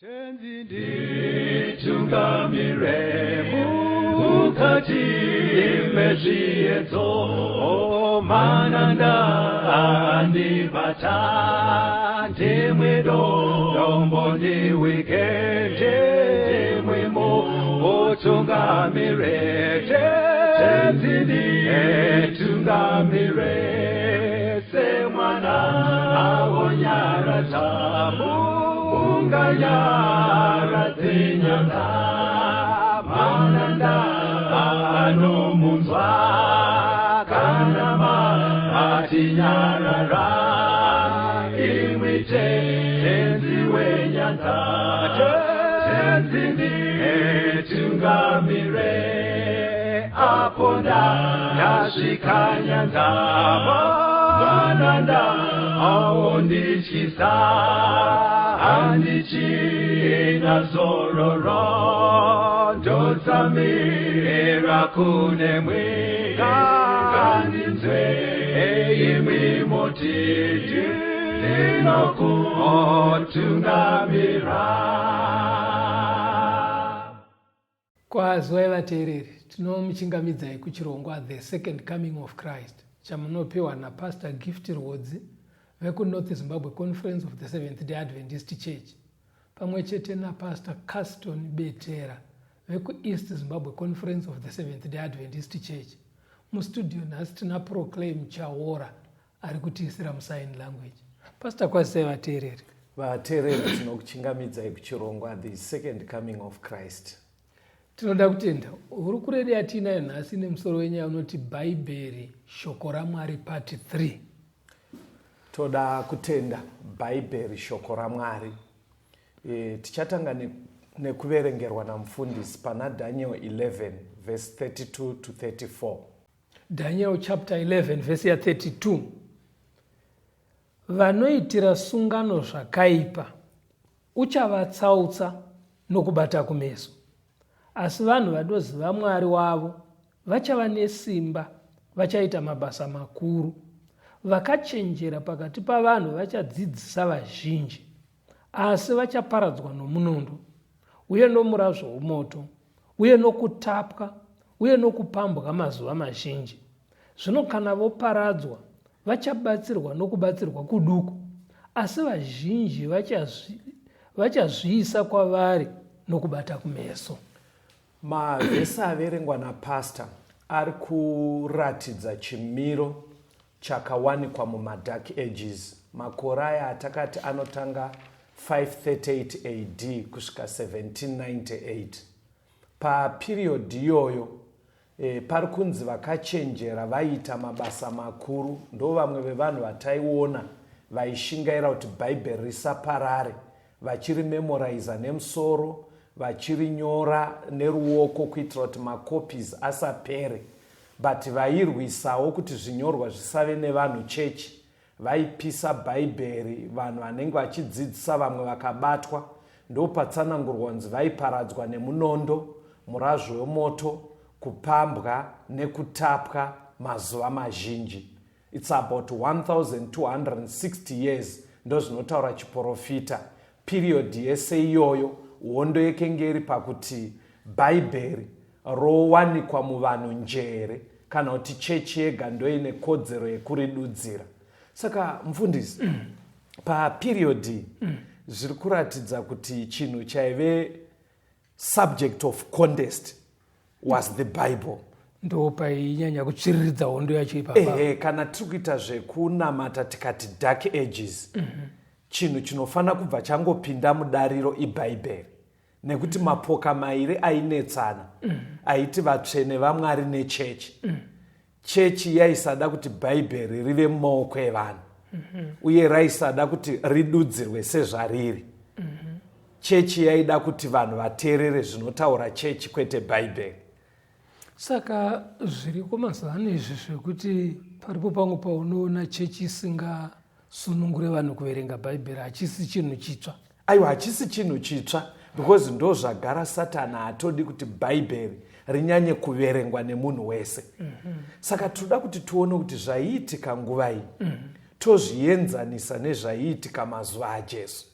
Tenzi nditungamire mukati mezviedzo mananda andibata ndimwedo dombo ndiwikende ndimwemo otungamire tenzi nditungamire semwana awonyaratamu Ungayara tinyanga mananda anomunzwa kanama atinyarara imwite tenzi wenyanza tenzi nditungamire aponda yasvika nyanza mananda aondityisa Andichina zororo Dotsamira kunemwika Kandinzwe eimi motiti Dinokuotungamira Kwazwai vateereri, tinomuchingamidzai kuchirongwa The Second Coming of Christ chamunopiwa naPastor Gift Rhodzi veku-North Zimbabwe Conference of the Seventh-day Adventist Church pamwe chete naPastor Caston Betera veku-East Zimbabwe Conference of the Seventh-day Adventist Church. Mustudio nhasi tina Proclaim Chaora ari kutiisira musign language. Pastor, kwazisai vateereri. Vateereri tinokuchingamidzai kuchirongwa The Second Coming of Christ. Tinoda kutenda uri kuredi yatinayo nhasi nemusoro wenyaya unoti Bhaibheri shoko raMwari part 3. Toda kutenda Bhaibheri shoko raMwari. Tichatanga nekuverengerwa namufundisi pana Daniel 11 verse 32 to 34. Daniel chapter 11 verse ya 32. Vanoitira sungano zvakaipa uchavatsautsa nokubata kumeso. Asi vanhu vadoziva Mwari wavo vachava nesimba, vachaita mabasa makuru. Vakachenjera pakati pavanhu vachadzidzisa vazhinji, asi vachaparadzwa nomunondo, uye nomurazvo womoto, uye nokutapwa, uye nokupambwa mazuva mazhinji. Zvino kana voparadzwa, vachabatsirwa nokubatsirwa kuduku, asi vazhinji vachazviisa kwavari nokubata kumeso. Mavhesi averengwa naPastor ari kuratidza chimiro chakawanikwa mumadark ages. Makore aya atakati anotanga 538 AD kusvika 1798. Paperiod iyoyo pari kunzi vakachenjera vaiita mabasa makuru ndo vamwe vevanhu vataiona vaishingaira kuti Bhaibheri risaparare, vachirimemoriza nemusoro, vachirinyora neruoko kuitira kuti macopies asapere. But vairwisawo kuti zvinyorwa zvisave nevanhu chechi. Vaipisa Bhaibheri, vanhu vanenge vachidzidzisa vamwe vakabatwa. Ndo patsanangurwa kunzi vaiparadzwa nemunondo, murazvo wemoto, kupambwa nekutapwa mazuva mazhinji. It's about 1260 years ndo zvinotaura chiprofita. Period yese iyoyo hondo yekenge iri pakuti Bhaibheri rowanikwa muvanhu njere kana kuti chechi yega ndoine kodzero yekuridudzira. Saka mufundisi, paperiod zviri kuratidza kuti chinhu chaive subject of contest was the Bible. Ndo painyanya kutsviriridza hondo yacho ipapa. Kana tiri kuita zvekunamata tikati dark ages, chinhu chinofanira kubva changopinda mudariro iBhaibheri. Nekuti mapoka mairi ainetsana, aiti vatsvene vaMwari nechechi. Chechi yaisada kuti Bhaibheri rive mumaoko evanhu, uye raisada kuti ridudzirwe sezvariri. Chechi yaida kuti vanhu vateerere zvinotaura chechi kwete Bhaibheri. Saka zviriko mazuva ano izvi zvekuti paripo pamwe paunoona chechi isingasunungure vanhu kuverenga Bhaibheri hachisi chinhu chitsva. Aiwa, hachisi chinhu chitsva, because ndo zvagara Satani hatodi kuti Bhaibheri rinyanye kuverengwa nemunhu wese. Saka toda kuti tuone kuti zvaiitika nguva iyi tozvienzanisa nezvaiitika mazuva aJesu.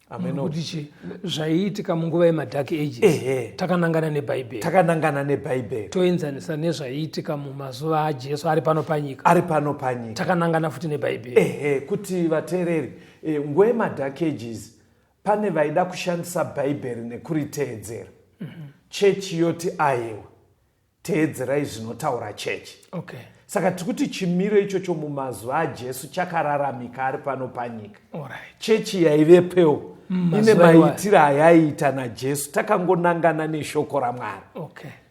kuti chi zvaiitika munguva yemadhark ages takanangana nebhaibheri, takanangana nebhaibheri, toenzanisa nezvaiitika mumazuva ajesu ari pano panyika, takanangana futi nebhaibheri. Kuti vateereri, nguva yemadhark ages pane vaida kushandisa bhaibheri nekuriteedzera. Chechi yoti ayewa teedzerai zvinotaura chechi. Saka tikuti chimiro ichocho mumazuva ajesu chakararamika ari pano panyika. Chechi yaivepewo ine maitiro ayaiita najesu, takangonangana neshoko raMwari.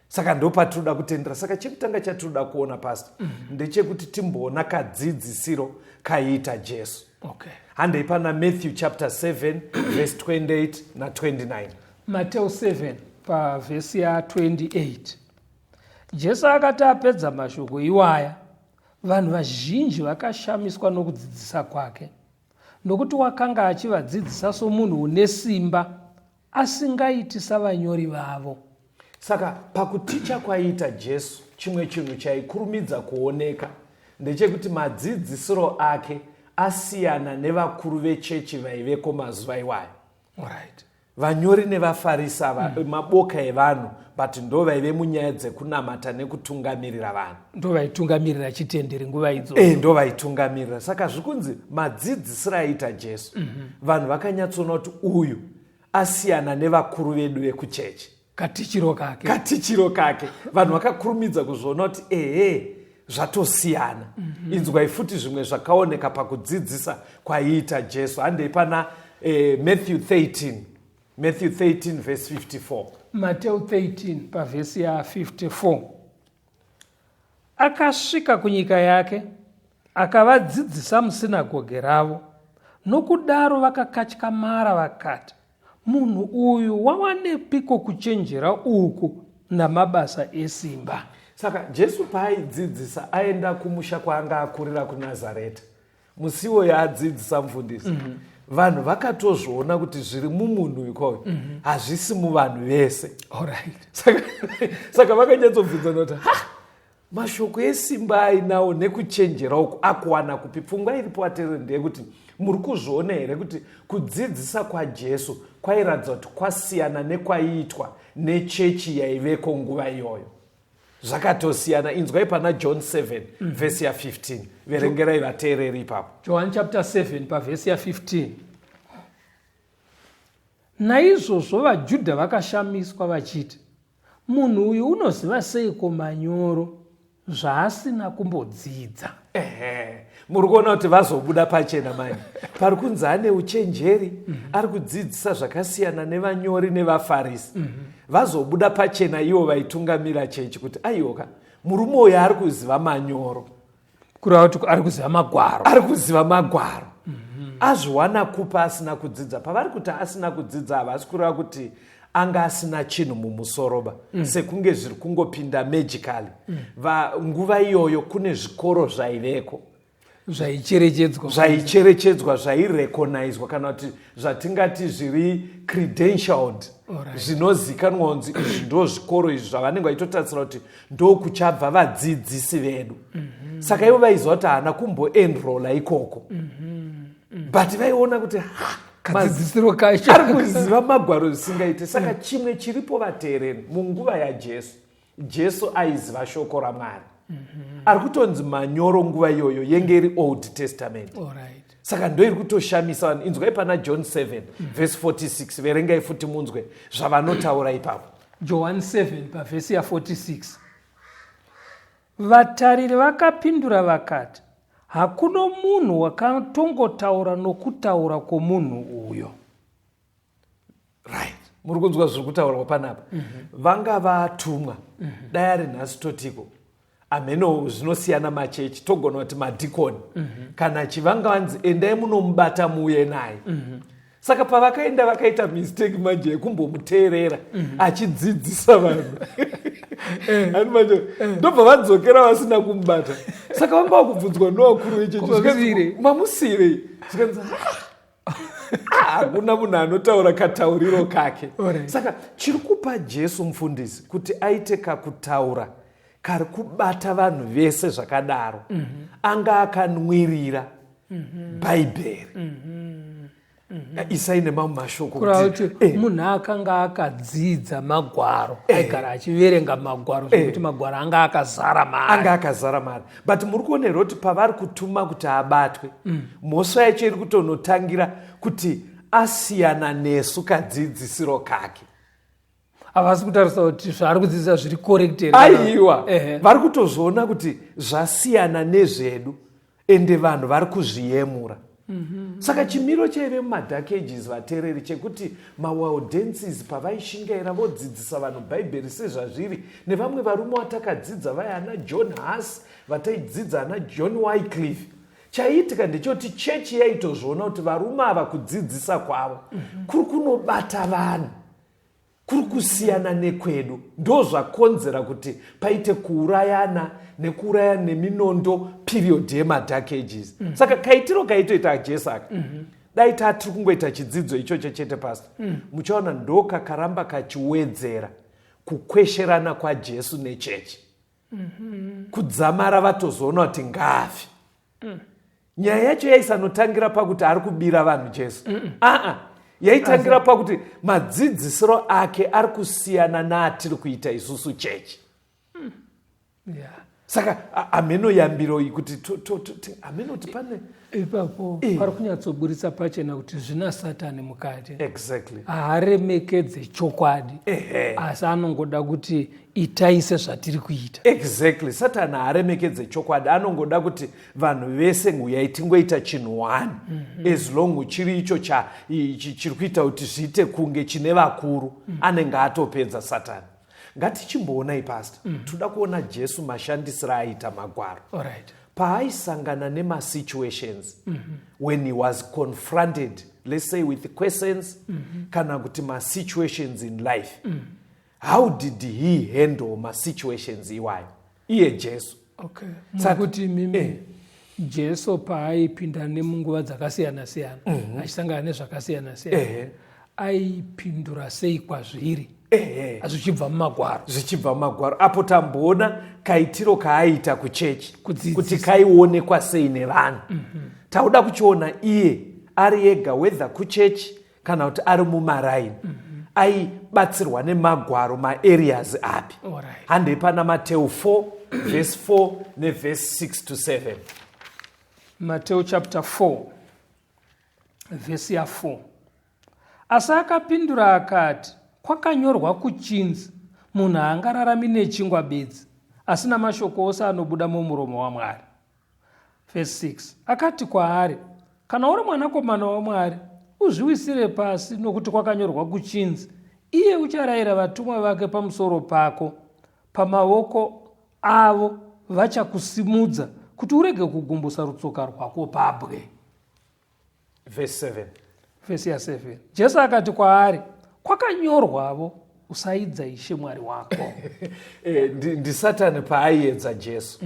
Saka ndopatinoda kutendera. Saka chekutanga chatinoda kuona pasta ndechekuti timboona kadzidzisiro kaiita Jesu. Handei pana Matthew chapter 7 verse 28 na 29. Mateo 7 pavhesi ya28. Jesu akati apedza mashoko iwaya, vanhu vazhinji vakashamiswa nokudzidzisa kwake, nokuti wakanga achivadzidzisa somunhu une simba, asingaiti savanyori vavo. Saka pakuticha kwaiita Jesu, chimwe chinhu chaikurumidza kuoneka ndechekuti madzidzisiro ake asiyana nevakuru vechechi vaiveko mazuva iwayo. Vanyori nevafarisa maboka evanhu, but ndo vaive munyaya dzekunamata nekutungamirira vanhu, ndo vaitungamirira chitenderi nguva idzo. Ndo vaitungamirira. Saka zvikunzi madzidzisiro aiita Jesu, vanhu vakanyatsoona kuti uyu asiyana nevakuru vedu vekuchechi. Katichiro kake vanhu vakakurumidza kuzviona kuti zvatosiyana. Inzwai futi zvimwe zvakaoneka pakudzidzisa kwaiita Jesu. Handei pana Matthew 13 verse 54. Mateo 13 pavhesi ya54. Akasvika kunyika yake akavadzidzisa musinagoge ravo, nokudaro vakakatyamara vakati, munhu uyu wawanepiko kuchenjera uku namabasa esimba? Saka Jesu paaidzidzisa aenda kumusha kwaanga akurira kuNazareta, musiwo yaadzidzisa mufundisi. Vanhu vakatozviona kuti zviri mumunhu ikoyo hazvisi muvanhu vese. Saka vakanyatsobvunzana kuti mashoko esimba ainawo nekuchenjera uku akuwana kupi? Pfungwa iripo ateereri ndeyekuti muri kuzviona here kuti kudzidzisa kwaJesu kwairatidza kuti kwasiyana nekwaiitwa nechechi yaiveko nguva iyoyo. Zvakatosiyana. Inzwai pana John 7 vhesi ya15. Verengerai vateereri ipapo. John chapter 7 pavhesi ya15. Naizvozvo vaJudha vakashamiswa vachiti, munhu uyu unoziva seiko manyoro zvaasina kumbodzidza? Muri kuona kuti vazobuda pachena mani. Pari kunzi ane uchenjeri, ari kudzidzisa zvakasiyana nevanyori nevafarisi. Vazobuda pachena ivo vaitungamira chechi kuti aiyoka murume uyu ari kuziva manyoro, kureva kuti ari kuziva magwaro. Azviwana kupa asina kudzidza. Pavari kuti asina kudzidza havasi kureva kuti anga asina chinhu mumusoroba, sekunge zviri kungopinda magically. Nguva iyoyo kune zvikoro zvaiveko zvaicherechedzwa, zvairecognizwa, kana kuti zvatingati zviri credentialed, zvinozikanwa kunzi izvi ndo zvikoro izvi zvavanenge vaitotarisira kuti ndo kuchabva vadzidzisi vedu. Saka ivo vaiziva kuti haana kumboenrola ikoko, but vaiona kuti kadzidzisiro kacho ari kuziva magwaro zvisingaite. Saka chimwe chiripo vateereri, munguva yaJesu, Jesu aiziva shoko raMwari. Ari kutonzi manyoro nguva iyoyo yenge iri Old Testament. Saka ndo iri kutoshamisa vanhu. Inzwai pana John 7 verse 46. Verengai futi munzwe zvavanotaura ipapo. John 7 pavhesi ya46. Vatariri vakapindura vakati, hakuna munhu wakatongotaura nokutaura kwomunhu uyo. Muri kunzwa zviri kutaurwa panapa. Vanga vatumwa, dai ari nhasi totiko ameno zvinosiyana machechi, togona kuti madhikoni, kana chivanga vanzi endai munomubata muuye naye. Saka pavakaenda vakaita mistake manje yekumbomuteerera achidzidzisa vanhu. Ndobva vadzokera vasina kumubata. Saka vanga vakubvunzwa nowakuru wechechi, mamusirei? Zvikanzi hakuna munhu anotaura katauriro kake. Saka chiri kupa Jesu mufundisi kuti aite kakutaura kari kubata vanhu vese zvakadaro, anga akanwirira bhaibheri. isai nemamwe mashoko kurava kuti munhu akanga akadzidza magwaro aigara achiverenga magwaro zvekuti magwaro anga akazara mari but muri kuonera kuti pavari kutuma kuti abatwe mhosva yacho iri kutonotangira kuti asiyana nesu kadzidzisiro kake. havasi kutarisa kuti zvaari kudzidzisa zviri corrected. Aiwa, vari kutozoona kuti zvasiyana nezvedu ende vanhu vari kuzviyemura. Saka chimiro chaive mumadark ages vateereri chekuti mawaudensis pavaishingaira vodzidzisa vanhu bhaibheri sezvazviri nevamwe varume vatakadzidza vaya ana John Huss vataidzidza ana John Wycliffe, chaiitika ndechoti chechi yaitozviona kuti varume ava kudzidzisa kwavo kuri kunobata vanhu, kuri kusiyana nekwedu, ndo zvakonzera kuti paite kuurayana nekuurayana neminondo period yemadark ages. Saka kaitiro kaitoita Jesu aka dai tiri kungoita chidzidzo ichocho chete pastor, muchaona ndo kakaramba kachiwedzera kukwesherana kwaJesu nechechi, kudzamara vatozoona kuti ngaafi. Nyaya yacho yaisanotangira pakuti ari kubira vanhu Jesu, yaitangira pakuti madzidzisiro ake ari kusiyana naatiri kuita isusu chechi. Saka amenoyambiro iyi kuti amenoti pane ipapo pari kunyatsoburitsa pachena kuti zvina Satani mukati. Exactly. Haaremekedze chokwadi asi anongoda kuti itaise zvatiri kuita. Exactly. Satani haaremekedze chokwadi, anongoda kuti vanhu vese nguyai tingoita chinhu one as long chiri icho chiri kuita kuti zviite kunge chine vakuru anenge atopedza Satani. Ngatichimboonai pastor, toda kuona Jesu mashandisiro aita magwaro. Alright. Paaisangana nemasituations when he was confronted, let's say with questions kana kuti masituations in life, how did he handle masituations iwayo iye Jesu? Okay. Kuti mimi Jesu paaipinda nemunguva dzakasiyana-siyana achisangana nezvakasiyana-siyana aipindura sei kwazviri zvichibva mumagwaro? Apo tamboona kaitiro kaaita kuchechi kuti kaionekwa sei nevanhu. Tauda kuchiona iye ari ega whether kuchechi kana kuti ari mumaraini aibatsirwa nemagwaro maareas api. Handei pana Mateo 4 verse 4 neverse 6 to 7. Mateo chapter 4 verse ya 4. Asi akapindura akati, kwakanyorwa kuchinzi, munhu haangararami nechingwa bedzi, asi namashoko ose anobuda mumuromo waMwari. Verse 6. Akati kwaari, kana uri mwanakomana waMwari, uzviwisire pasi, nokuti kwakanyorwa kuchinzi, iye ucharayira vatumwa vake pamusoro pako, pamavoko avo vachakusimudza, kuti urege kugumbusa rutsoka rwako pabwe. Verse 7. Verse 7. Jesu akati kwaari, kwakanyorwavo, usaidza Ishe Mwari wako. Ndi Satani paaiedza Jesu.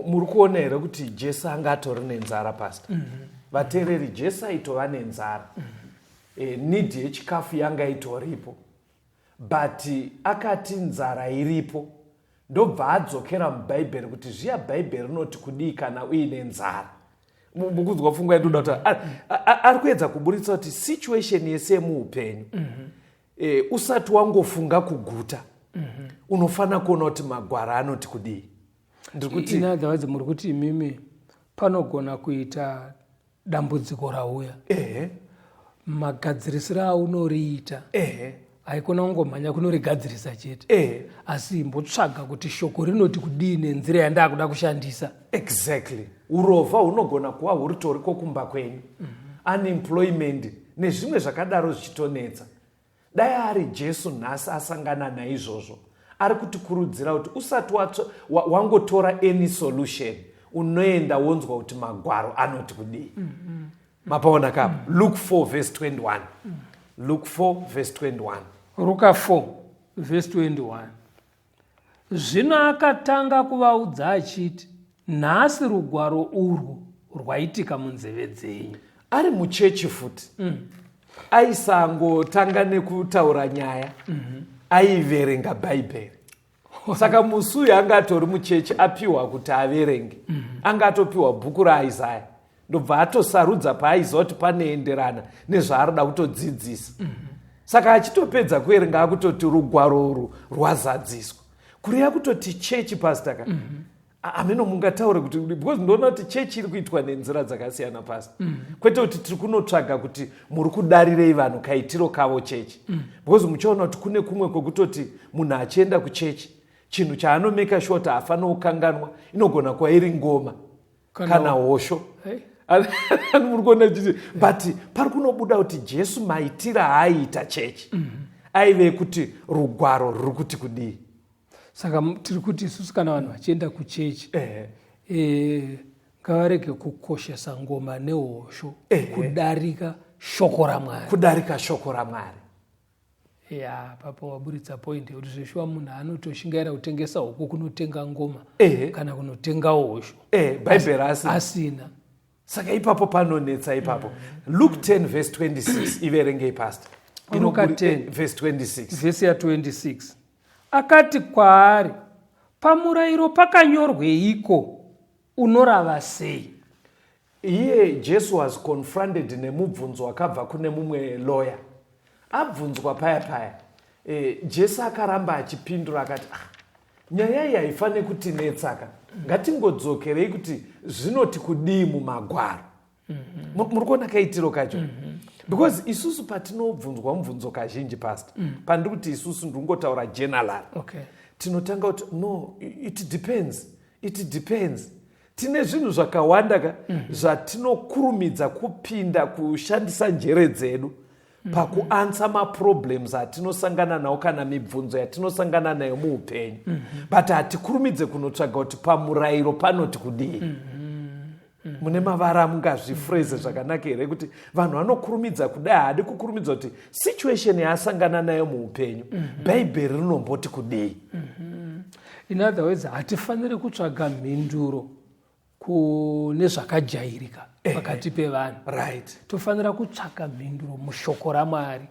Muri kuona here kuti Jesu anga atori nenzara pastor. Vateereri, Jesu aitova nenzara. Nidhi yechikafu yanga itoripo. But akati nzara iripo, ndobva adzokera mubhaibheri kuti zviya bhaibheri rinoti kudii kana uine nzara. Mukudzwa pfungwa yedu kuti ari kuedza kuburitsa kuti situation yese muupenyu usati wangofunga kuguta unofana kuona kuti magwara anoti kudii. Ndikuti in other words muri kuti imimi panogona kuita dambudziko rauya magadzirisiro aunoriita haikona kungomhanya kunorigadzirisa chete asi imbotsvaga kuti shoko rinoti kudii nenzira yandakuda kushandisa. Exactly. Urova hunogona kuva huritoriko kumba kwenyu, unemployment nezvimwe zvakadaro zvichitonetsa. Dai ari Jesu nhasi asangana naizvozvo, ari kutikurudzira kuti usati wangotora any solution unoenda wonzwa kuti magwaro anoti kudii. Mapaona kapo. Luke 4 verse 21. Luke 4 verse 21. Luka 4 verse 21. Zvino akatanga kuvaudza achiti, nhasi rugwaro urwu rwaitika munzeve dzenyu. Ari muchechi futi. Aisangotanga nekutaura nyaya. Aiverenga bhaibheri. Saka musi uyu anga atori muchechi apiwa kuti averenge. Anga atopiwa bhuku raIsaya. ndobva atosarudza paaiziva kuti panoenderana nezvaarida kutodzidzisa. Saka achitopedza kuerenga akutoti rugwaro urwu rwazadziswa. Kureva kutoti chechi pastor ka. Ameno mungataure kuti because ndinoona kuti chechi iri kuitwa nenzira dzakasiyana pastor. Kwete kuti tiri kunotsvaga kuti muri kudarirei vanhu kaitiro kavo chechi. Because muchaona kuti kune kumwe kwekutoti munhu achienda kuchechi chinhu chaanomeka short hafanira kukanganwa inogona kuva iri ngoma kana hosho. Muri kuona but pari kunobuda kuti Jesu maitira haaita chechi aive kuti rugwaro ruri kuti kudii. Saka tiri kuti isusu kana vanhu vachienda kuchechi ngavarege kukoshesa ngoma nehosho kudarika shoko raMwari. Kudarika shoko raMwari. Ya papo waburitsa point yekuti zveshuwa munhu anotoshingaira kutengesa huku kunotenga ngoma kana kunotenga hosho Bhaibheri asina. Saka ipapo panonetsa ipapo. Luke 10 verse 26 iverengei pastor. Luke 10 verse 26. Verse ya 26. Akati kwaari, pamurayiro pakanyorweiko, unorava sei? Iye Jesu was confronted nemubvunzo wakabva kune mumwe lawyer. Abvunzwa paya. Jesu akaramba achipindura akati, nyaya iyi haifane kutinetsaka. Ngatingodzokerei kuti zvinoti kudii mumagwaro. Muri kuona kaitiro kacho. Because isusu patinobvunzwa mubvunzo kazhinji pastor. Pandiri kuti isusu ndingotaura general. Tinotanga kuti no, it depends. Tine zvinhu zvakawanda zvatinokurumidza kupinda kushandisa njere dzedu pakuansa maproblems atinosangana nawo kana mibvunzo yatinosangana nayo muupenyu. But hatikurumidze kunotsvaga kuti pamurayiro panoti kudii. Mune mavara mungazviphrase zvakanaka here kuti vanhu vanokurumidza kudai haadi kukurumidza kuti situation yaasangana nayo muupenyu Bhaibheri rinomboti kudii. In other words, hatifaniri kutsvaga mhinduro kune zvakajairika pakati pevanhu. Right. Tofanira kutsvaga mhinduro mushoko raMwari.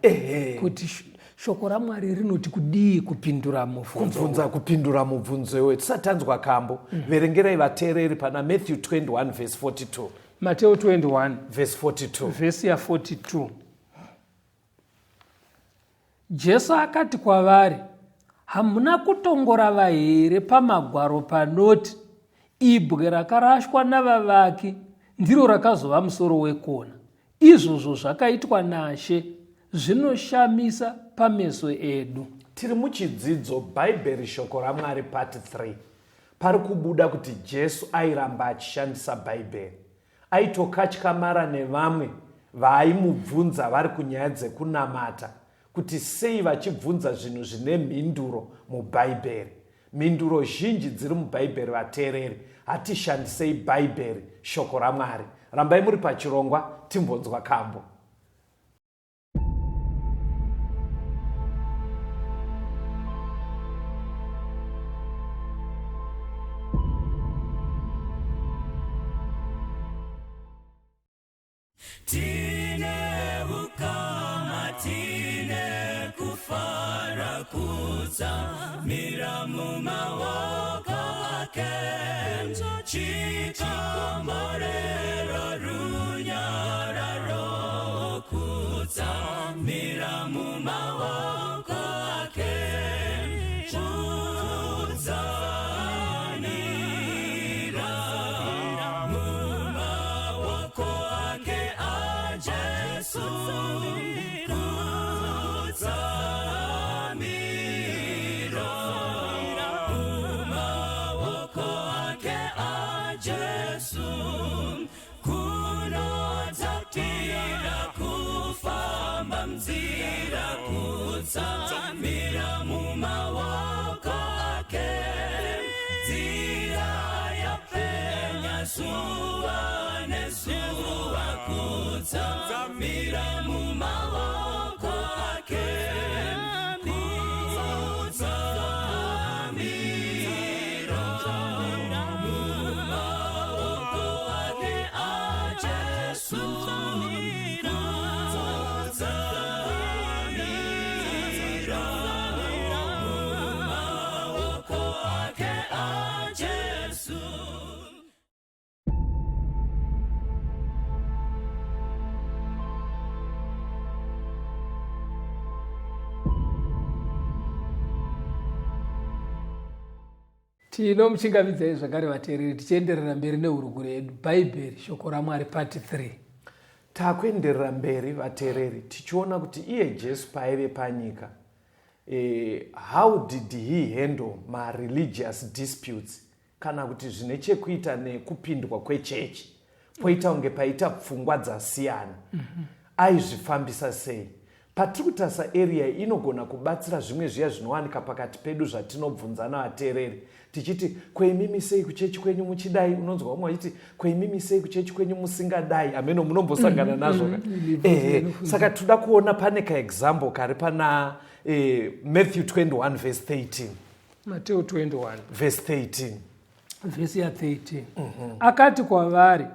Kuti shoko raMwari rinoti kudii kupindura mubvunzo. Kupindura mubvunzo iwe. Tisatanzwa kambo. Verengerai vateereri pana Matthew 21 verse 42. Mateo 21 verse 42. Verse ya 42. Jesu akati kwavari, hamuna kutongorava here pamagwaro panoti, ibwe rakarashwa navavaki ndiro rakazova musoro wekona. Izvozvo zvakaitwa naShe, zvinoshamisa pameso edu. Tiri muchidzidzo Bhaibheri shoko raMwari part 3. Pari kubuda kuti Jesu airamba achishandisa Bhaibheri. Aitokatyamara nevamwe vaaimubvunza vari kunyaya dzekunamata kuti sei vachibvunza zvinhu zvine mhinduro muBhaibheri. Mhinduro zhinji dziri muBhaibheri vateereri. Hatishandisei Bhaibheri shoko raMwari. Rambai muri pachirongwa timbonzwa kambo. Tine ukama, tine kufara kutsamira mumaoko ake, chikomborero runyararo kutsamira mumaoko ake, kutsamira mumaoko ake a Jesu, kutsamira mumaoko ake a Jesu, kunodzatira kufamba nzira, kutsamira mumaoko ake, nzira yapenya zuva nezuva, kutsamira mumaoko ake, kutsamira mumaoko ake a Jesu, kutsamira Tinomuchingamidzai zvakare vateereri tichienderera mberi neuruguru yedu bhaibheri shoko raMwari part 3. Takuenderera mberi vateereri tichiona kuti iye Jesu paaive panyika, how did he handle ma-religious disputes, kana kuti zvine chekuita nekupindwa kwechechi poita kunge paita pfungwa dzasiyana, aizvifambisa sei? Patiri kutarisa area inogona kubatsira zvimwe zviya zvinowanika pakati pedu zvatinobvunzana vateereri tichiti kweimimi sei kuchechi kwenyu muchidai, unonzwa umwe achiti kweimimi sei kuchechi kwenyu musingadai. Ameno munombosangana nazvo saka toda kuona pane kaexample kari pana Matthew 21 verse 13. Mateo 21 verse 13 vhesi ya 13. Akati kwavari,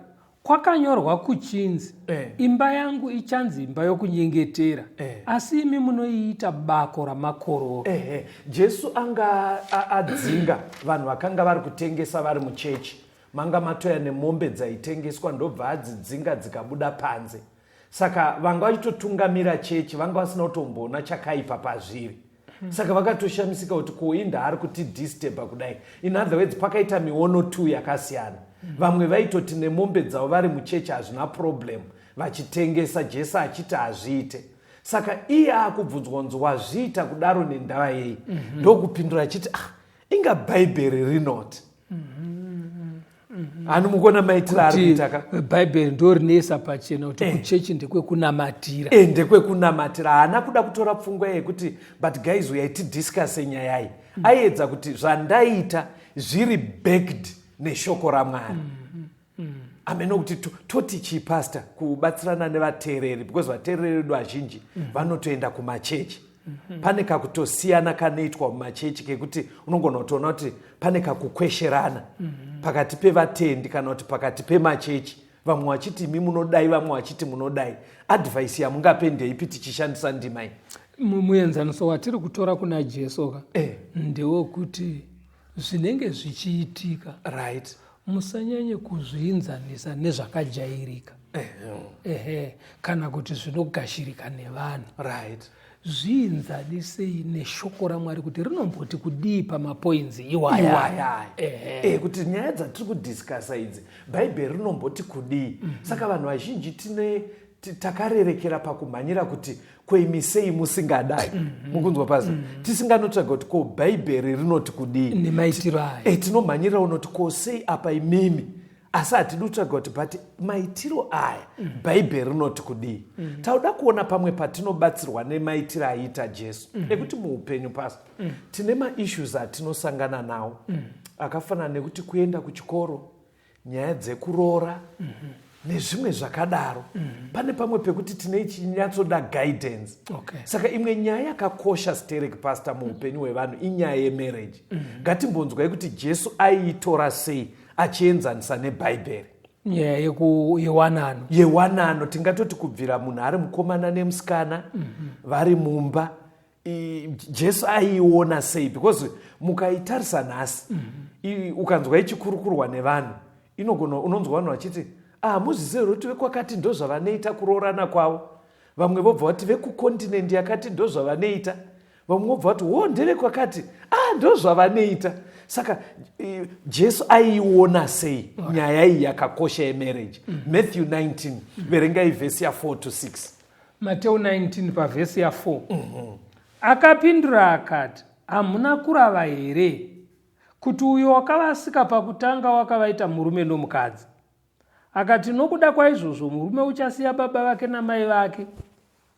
kwakanyorwa kuchinzi, imba yangu ichanzi imba yokunyengetera, asi imi munoiita bako ramakororo. Jesu anga adzinga vanhu vakanga vari kutengesa vari muchechi. Manga matoya nemombe dzaitengeswa ndobva adzidzinga dzikabuda panze. Saka vanga vachitotungamira chechi vanga vasina kutomboona chakaipa pazviri. Saka vakatoshamisika kuti kuinda ari kuti disturba kudai. In other words, pakaita miono 2 yakasiyana. Vamwe vaitoti nemombe dzavo vari muchechi hazvina problem vachitengesa, Jesu achiti hazviite. Saka iye akubvunzwa kunzi wazviita kudaro nendava yei? Ndokupindura achiti inga bhaibheri rinoti. Ani mukona maitira ari kuita bhaibheri ndo rinesa pachena kuti kuchechi ndekwekunamatira. Ndekwekunamatira. Haana kuda kutora pfungwa yekuti but guys we aitidiscase nyaya iyi. Aedza kuti zvandaita zviri backed neshoko raMwari. Ameno kuti toti chipasta kubatsirana nevateereri because vateereri vedu vazhinji vanotoenda kumachechi. Pane kakutosiyana kanoitwa mumachechi kekuti unogona kutoona kuti pane kakukwesherana pakati pevatendi kana kuti pakati pemachechi. Vamwe vachiti imi munodai, vamwe vachiti munodai. Advice yamungape ndeipi tichishandisa ndima iyi? Muenzaniso watiri kutora kuna Jesu ndewokuti zvinenge zvichiitika, right, musanyanye kuzviinzanisa nezvakajairika, kana kuti zvinogashirika nevanhu, right. Zviinzanisei neshoko raMwari kuti rinomboti kudii pamapoinzi iwaya. Kuti nyaya dzatiri kudhiskasa idzi bhaibheri rinomboti kudii. Saka vanhu vazhinji takarerekera pakumhanyira kuti kwemisei musingadai. Mukunzwa pasi tisinganotsvaga kuti ko bhaibheri rinoti kudii nemaitiro aya. Tinomhanyira unoti ko sei apa imimi, asi hatidi kutsvaga kuti but maitiro aya bhaibheri rinoti kudii. Tauda kuona pamwe patinobatsirwa nemaitiro aiita Jesu ekuti muupenyu pasi tine maissues atinosangana nawo akafanana nekuti kuenda kuchikoro, nyaya dzekuroora nezvimwe zvakadaro. Pane pamwe pekuti tine chinyatsoda guidance. Saka imwe nyaya yakakosha stereki pastor muupenyu hwevanhu inyaya yemarriage. Ngatimbonzwai kuti Jesu aiitora sei achienzanisa nebhaibheri. Nyaya yewanano tingatoti kubvira munhu ari mukomana nemusikana vari mumba, Jesu aiiona sei? Because mukaitarisa nhasi ukanzwa ichikurukurwa nevanhu unonzwa vanhu vachiti muzvizero kuti vekwakati ndo zvavanoita kuroorana kwavo. Vamwe vobva vati vekukontinendi yakati ndo zvavanoita. Vamwe vobva vati ndevekwakati ndo zvavanoita. Saka Jesu aiiona sei nyaya iyi yakakosha yemarriage? Matthew 19 verengai vhesi ya 4 to 6. Mateo 19 pavhesi ya 4. Akapindura akati, hamuna kurava here kuti uyo wakavasika pakutanga wakavaita murume nomukadzi? Akati nokuda kwaizvozvo murume uchasiya baba vake namai vake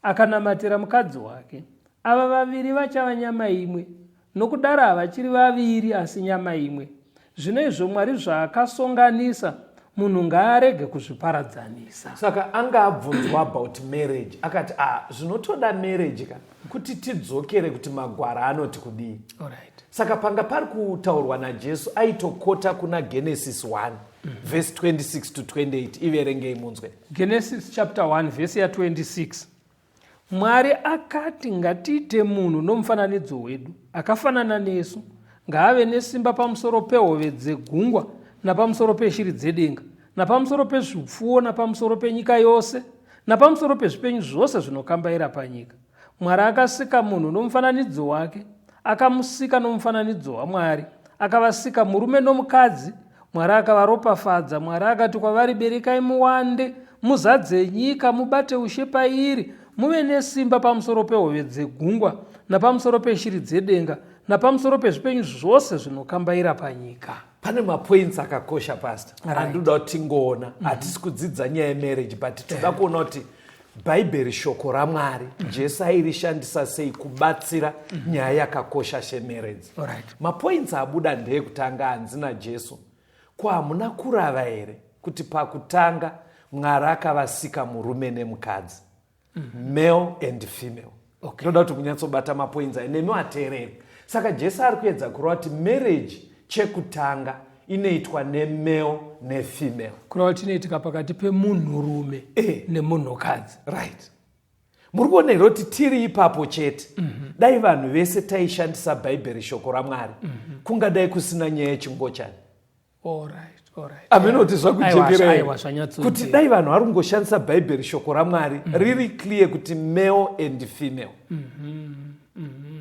akanamatira mukadzi wake, ava vaviri vachava nyama imwe. Nokudaro havachiri vaviri asi nyama imwe. Zvino izvo Mwari zvaakasonganisa munhu ngaarege kuzviparadzanisa. Saka anga abvunzwa about marriage akati zvinotoda marriage kuti tidzokere kuti magwara anoti kudii. Saka panga pari kutaurwa naJesu aitokota kuna Genesis 1 verse 26 to 28. Iverengei munzwe. Genesis chapter 1 verse ya 26. Mwari akati ngatiite munhu nomufananidzo wedu akafanana nesu, ngaave nesimba pamusoro pehove dzegungwa napamusoro peshiri dzedenga napamusoro pezvipfuwo napamusoro penyika yose napamusoro pezvipenyu zvose zvinokambaira panyika. Mwari akasika munhu nomufananidzo wake, akamusika nomufananidzo waMwari, akavasika murume nomukadzi. Mwari akavaropafadza. Mwari akati kwavari, berekai muwande, muzadze nyika, mubate ushe pairi, muve nesimba pamusoro pehove dzegungwa napamusoro peshiri dzedenga napamusoro pezvipenyu zvose zvinokambaira panyika. Pane mapoints akakosha pastor andoda kuti tingoona. Hatisi kudzidza nyaya yemarriage but toda kuona kuti bhaibheri shoko raMwari Jesu airishandisa sei kubatsira nyaya yakakosha semarriage. Mapoints abuda ndeyekutanga hanzi naJesu. Ko hamuna kurava here kuti pakutanga Mwari akavasika murume nemukadzi, male and female. Ndoda kuti munyatsobata mapoints aya nemi wateereri. Saka Jesu ari kuedza kureva kuti marriage chekutanga inoitwa nemale nefemale. Kureva kuti inoitika pakati pemunhurume nemunhukadzi. Right. Muri kuona here kuti tiri ipapo chete. Dai vanhu vese taishandisa bhaibheri shoko raMwari, kungadai kusina nyaya yechingochani. Ameno kuti zvakujekerei kuti dai vanhu vari kungoshandisa bhaibheri shoko raMwari riri clear kuti male and female.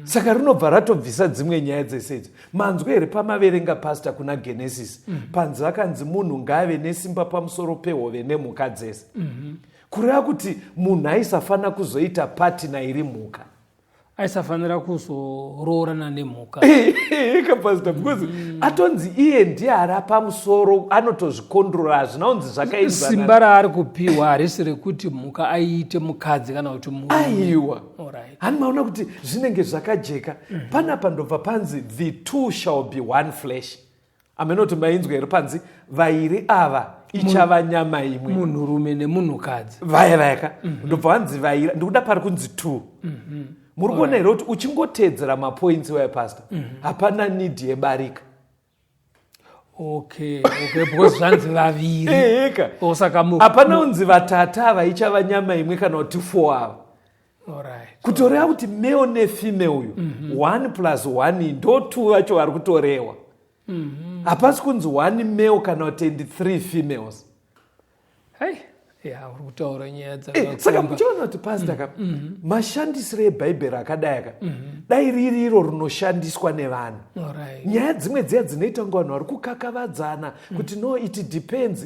Saka rinobva ratobvisa dzimwe nyaya dzese idzi. Manzwe here pamaverenga pastor kuna Genesis panzi vakanzi munhu ngaave nesimba pamusoro pehove nemhuka dzese. Kureva kuti munhu aisafanira kuzoita patina iri mhuka, aisafanira kuzoroorana nemhuka. Pastor, because atonzi iye ndiye ari pamusoro, anotozvikondrora, zvinaunzi zvakaenzana. Simba raari kupiwa harisi rekuti mhuka aiite mukadzi kana kuti munhu. Aiwa. Hani maona kuti zvinenge zvakajeka. Panapa ndobva panzi the two shall be one flesh. Amenoti mainzwa here panzi vairi ava ichava nyama imwe. Munhurume nemunhukadzi. Vayaka. Ndobva vanzi vairi. Ndikuda pari kunzi two. Muri kuona here kuti uchingoteedzera mapoints waya pastor, hapana need yebarika. Because zvanzi vaviri. Hapana unzi vatata ava ichava nyama imwe kana kuti 4 ava. Kutoreva kuti male nefemale uyu 1 plus 1 ndo 2 vacho vari kutorehwa. Hapasi kunzi 1 male kana kuti 3 females. Saka muchiona kuti pastor mashandisiro ebhaibheri akadai aka dai riri iro rinoshandiswa nevanhu. Nyaya dzimwe dziya dzinoita kunge vanhu vari kukakavadzana kuti no it depends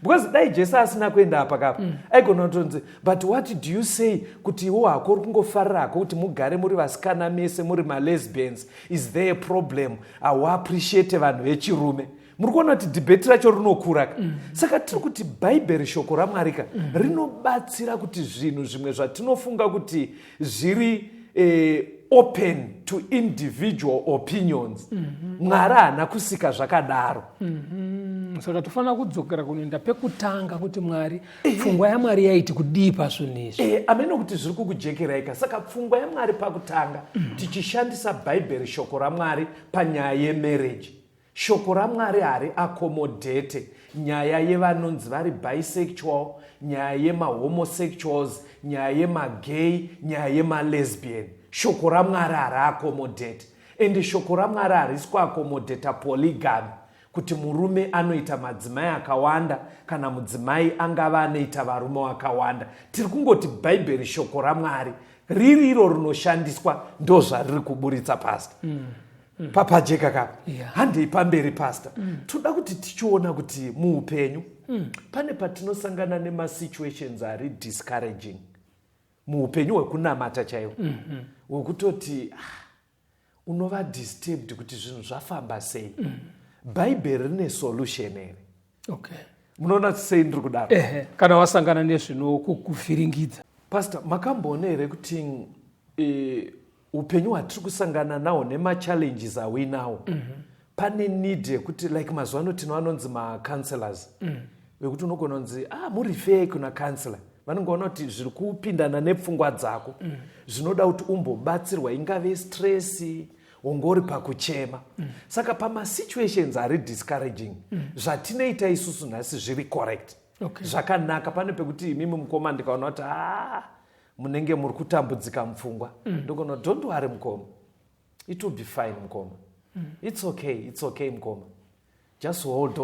because dai Jesu asina kuenda apa kapa aigona kutonzi but what do you say kuti iwo hako uri kungofarirako kuti mugare muri vasikana mese muri malesbians, is there a problem? Hauappreciate vanhu vechirume. Muri kuona kuti debate racho rinokura. Saka tiri kuti bhaibheri shoko raMwari rinobatsira kuti zvinhu zvimwe zvatinofunga kuti zviri open to individual opinions, Mwari haana kusika zvakadaro. Saka tofanira kudzokera kunoenda pekutanga kuti Mwari pfungwa yaMwari yaiti kudii pazvinhu izvi. Ameno kuti zviri kukujekeraika. Saka pfungwa yaMwari pakutanga tichishandisa bhaibheri shoko raMwari panyaya yemarriage, shoko raMwari hari accommodate nyaya yevanonzi vari bisexual, nyaya yemahomosexuals, nyaya yemagay, nyaya yemalesbian. Shoko raMwari hari accommodate. Ende shoko raMwari harisi kuaccommodata polygamy, kuti murume anoita madzimai akawanda kana mudzimai angava anoita varume vakawanda. Tiri kungoti bhaibheri shoko raMwari riri iro rinoshandiswa ndo zvariri kuburitsa pastor. Papajeka kapa handei pamberi pastor. Toda kuti tichiona kuti muupenyu pane patinosangana nemasituations ari discouraging muupenyu hwekunamata chaiwo, hwekutoti unova disturbed kuti zvinhu zvafamba sei. Bhaibheri rine solution here. Munoona sei ndiri kudaro? Kana wasangana nezvinokuvhiringidza. Pastor, makamboona here kuti upenyu hwatiri kusangana nawo nemachallenges awinawo, pane need yekuti like mazuva ano tinowanonzi macounselors, wekuti unogona kunzi murifei kuna counselor, vanongoona kuti zviri kupindana nepfungwa dzako, zvinoda kuti umbobatsirwa, ingave stress, ungori pakuchema. Saka pamasituations ari discouraging, zvatinoita isusu nhasi zviri correct, zvakanaka. Pane pekuti imimi mukoma ndikaona kuti munenge muri kutambudzika mupfungwa, ndogona don't worry mukoma, it will be fine mukoma, it's okay mukoma, just hold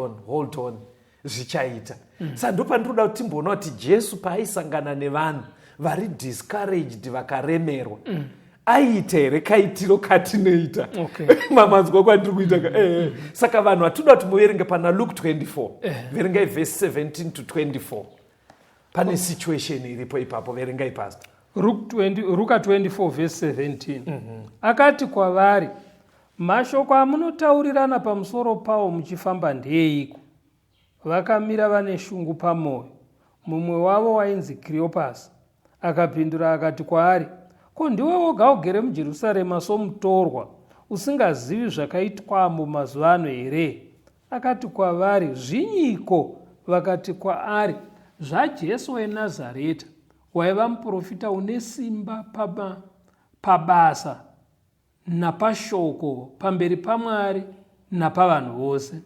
on, zvichaita. Saka ndo pandinoda kuti timboona kuti Jesu paaisangana nevanhu vari discouraged, vakaremerwa, aita here kaitiro katinoita Okay. mamanzwa kwandiri kuita saka vanhu hatoda kuti muverenge pana Luke 24 verengai vhesi 17 to 24 pane situation iripo ipapo, verengai pastor. Luka 24 verse 17. Akati kwavari, mashoko amunotaurirana pamusoro pawo muchifamba ndeiko? Vakamira vane shungu pamwoyo. Mumwe wavo wainzi Cleopas akapindura akati kwaari, ko ndiwe woga ugere muJerusarema somutorwa usingazivi zvakaitwamo mazuva ano here? Akati kwavari, zvinyiko? Vakati kwaari, zvaJesu weNazareta, waiva muprofita une simba pabasa napashoko pamberi paMwari napavanhu vose,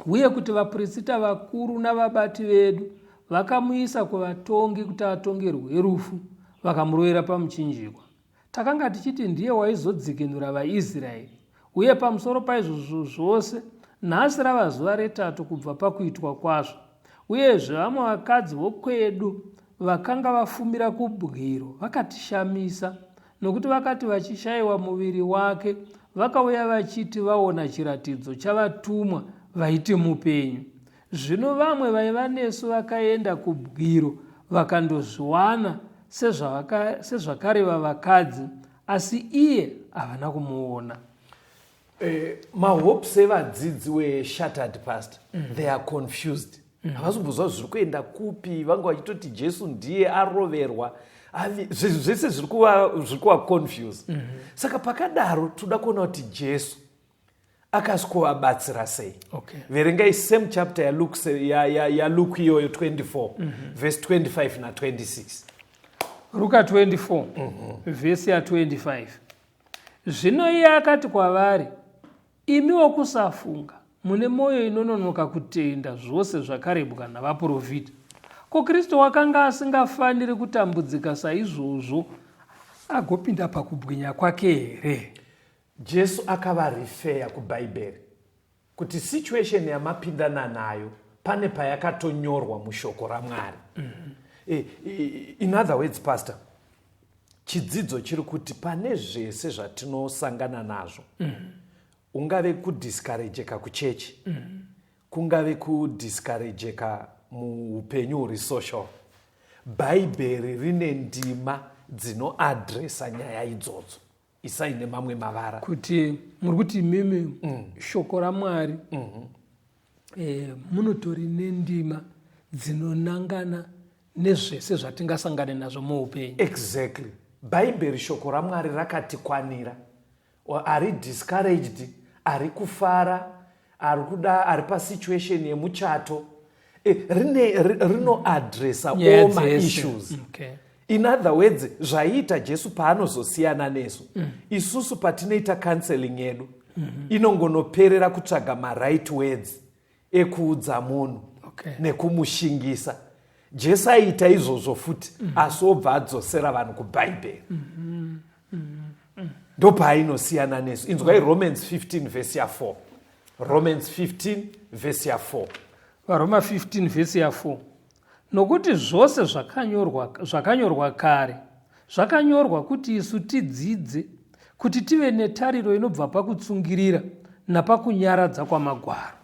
uye kuti vaprista vakuru navabati vedu vakamuisa kuvatongi kuti atongerwe rufu, vakamurovera pamuchinjikwa. Takanga tichiti ndiye waizodzikinura vaIsraeri, uye pamusoro paizvozvo zvose nhasi rava zuva retatu kubva pakuitwa kwazvo. Uyezve vamwe vakadzi vokwedu vakanga vafumira kubwiro vakatishamisa, nokuti vakati vachishayiwa muviri wake vakauya vachiti vaona chiratidzo chavatumwa vaiti mupenyu. Zvino vamwe vaiva nesu vakaenda kubwiro vakandozviwana sezvakareva vakadzi, asi iye havana kumuona. Mahopes evadzidzi weshattered pastor, they are confused. Havasimbozva zviri kuenda kupi, vanga vachitoti Jesu ndiye aroverwa, zvese zviri kuva confuse. Saka pakadaro toda kuona kuti Jesu akasikovabatsira sei. Verengai same chapter ya Luke iyoyo 24 verse 25 na 26. Luka 24 verse ya 25. Zvino iye akati kwavari, imiwo kusafunga, mune mwoyo inononoka kutenda zvose zvakarebwa navaprofita. Ko Kristu wakanga asingafaniri kutambudzika saizvozvo agopinda pakubwinya kwake here? Jesu akavarifeya kubhaibheri kuti situation yamapindana nayo pane payakatonyorwa mushoko raMwari. In other words, pastor, chidzidzo chiri kuti pane zvese zvatinosangana nazvo, ungave kudiskarejeka kuchechi, kungave kudiskarejeka muupenyu huri social, bhaibheri rine ndima dzinoadresa nyaya idzodzo isaine mamwe mavara. Kuti muri kuti mimi shoko raMwari munotori nendima dzinonangana nezvese zvatingasangane nazvo muupenyu. Exactly. Bhaibheri shoko raMwari rakatikwanira. Ari discouraged, ari kufara, ari pasituation yemuchato, rinoadresa all my issues. In other words, zvaita Jesu paanozosiyana nesu, isusu patinoita counseling yedu inongonoperera kutsvaga right words ekuudza munhu nekumushingisa. Jesu aita izvozvo futi, asi obva adzosera vanhu kubhaibheri. Ndopainosiyana nesu. Inzwai Romans 15 verse ya 4. Romans 15 verse ya 4. Varoma 15 verse ya 4. Nokuti zvose zvakanyorwa kare zvakanyorwa kuti isu tidzidze, kuti tive netariro inobva pakutsungirira napakunyaradza kwamagwaro.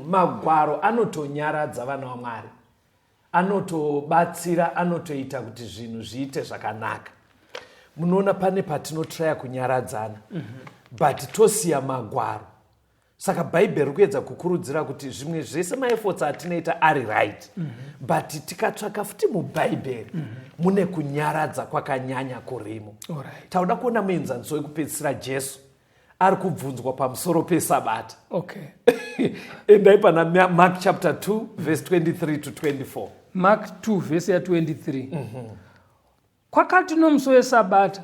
Magwaro anotonyaradza vana vaMwari, anotobatsira, anotoita kuti zvinhu zviite zvakanaka. Munoona pane patinotraya kunyaradzana, but tosiya magwaro. Saka bhaibheri kuedza kukurudzira kuti zvimwe zvese maefforts atinoita ari right, but tikatsvaka futi mubhaibheri mune kunyaradza kwakanyanya kurimo. Tauda kuona muenzaniso wekupedzisira Jesu ari kubvunzwa pamusoro pesabata. Endai pana Mark chapter 2 verse 23 to 24. Mark 2 verse ya 23. Kwakati nomusi wesabata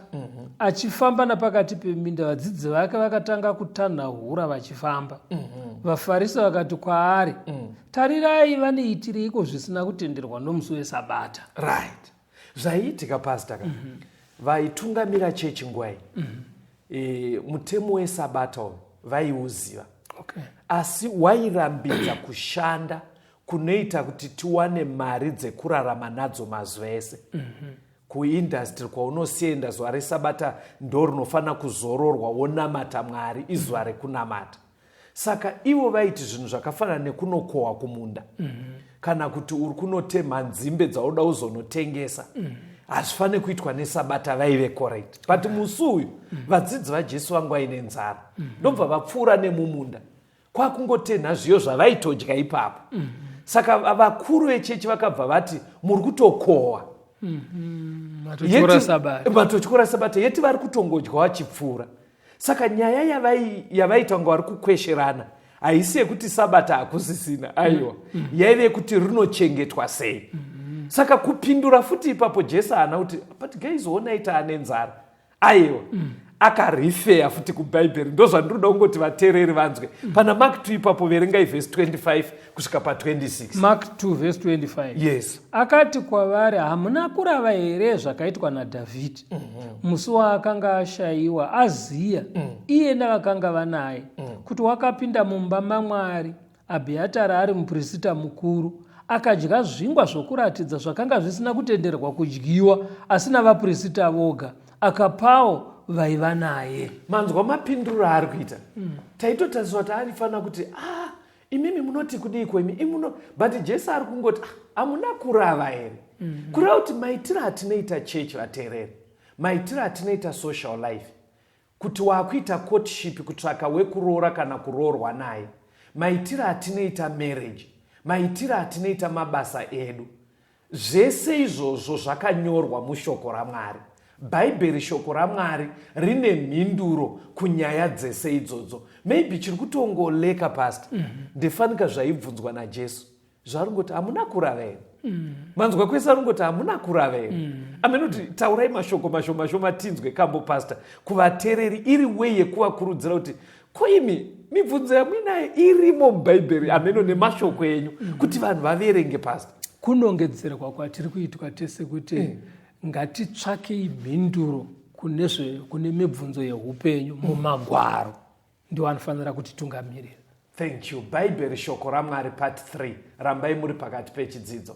achifamba napakati peminda, vadzidzi vake vakatanga kutanhahura vachifamba. VaFarisi vakati kwaari, tarirai vaneitiriko zvisina kutenderwa nomusi wesabata. Right. Zvaiitika pastor, vaitungamira chechi nguva iyi, mutemo wesabata vaiuziva, asi wairambidza kushanda kunoita kuti tiwane mari dzekurarama nadzo mazuva ese. kuindastry kwaunosiyenda zuva resabata ndo rinofanira kuzororwa wonamata Mwari, izuva rekunamata. Saka ivo vaiti zvinhu zvakafanana nekunokohwa kumunda kana kuti uri kunotemha nzimbe dzauda uzonotengesa hazvifaniri kuitwa nesabata, vaive correct. But musi uyu vadzidzi vaJesu vanga vaine nzara, ndobva vapfuura nemumunda kwakungotenha zviyo zvavaitodya ipapo. Saka vakuru vechechi vakabva vati muri kutokohwa matotyora sabata, yeti vari kutongodya vachipfuura. Saka nyaya yavaita vanga vari kukwesherana haisi yekuti sabata hakusisina, aiwa, yaive yekuti rinochengetwa sei. Saka kupindura futi ipapo Jesu haana kuti but guys onai ane nzara, aiwa, akarifeya futi kubhaibheri. Ndo zvandinoda kungoti vateereri vanzwe. Pana Mark 2 ipapo verengai vhesi 25 kusvika pa26. Mark 2 vhesi 25. Yes. Akati kwavari, hamuna kurava here zvakaitwa naDhavhidhi musi waakanga ashayiwa aziya iye navakanga vanaye, kuti wakapinda mumba maMwari, Abhiatari ari muprista mukuru, akadya zvingwa zvokuratidza zvakanga zvisina kutenderwa kudyiwa asi navaprista voga, akapawo vaiva naye. Manzwa mapinduro ari kuita. Taitotariswa kuti arifanira kuti imimi munoti kudii kwemi imuno, but Jesu ari kungoti hamuna kurava here. Kureva kuti maitiro atinoita chechi, vateereri, maitiro atinoita social life, kuti wakuita courtship, kutsvaka wekuroora kana kuroorwa naye, maitiro atinoita marriage, maitiro atinoita mabasa edu, zvese izvozvo zvakanyorwa mushoko raMwari. Bhaibheri, shoko raMwari, rine mhinduro kunyaya dzese idzodzo. Maybe chiri kutongoleka past ndefanika zvaibvunzwa naJesu, zvarungoti hamuna kurava here. Manzwa kwese arungoti hamuna kurava here. Amenoti taurai mashoko mashoma tinzwe kambo pastor kuvateereri, iri wei yekuvakurudzira kuti koimi mibvunzo yamuinayo irimo mubhaibheri ameno nemashoko enyu kuti vanhu vaverenge pastor. Kunongedzerwa kwatiri kuitwa tese kuti ngatitsvakei mhinduro kune mibvunzo yeupenyu mumagwaro, ndio anofanira kutitungamirira. Thank you. Bhaibheri, shoko raMwari, part 3. Rambai muri pakati pechidzidzo.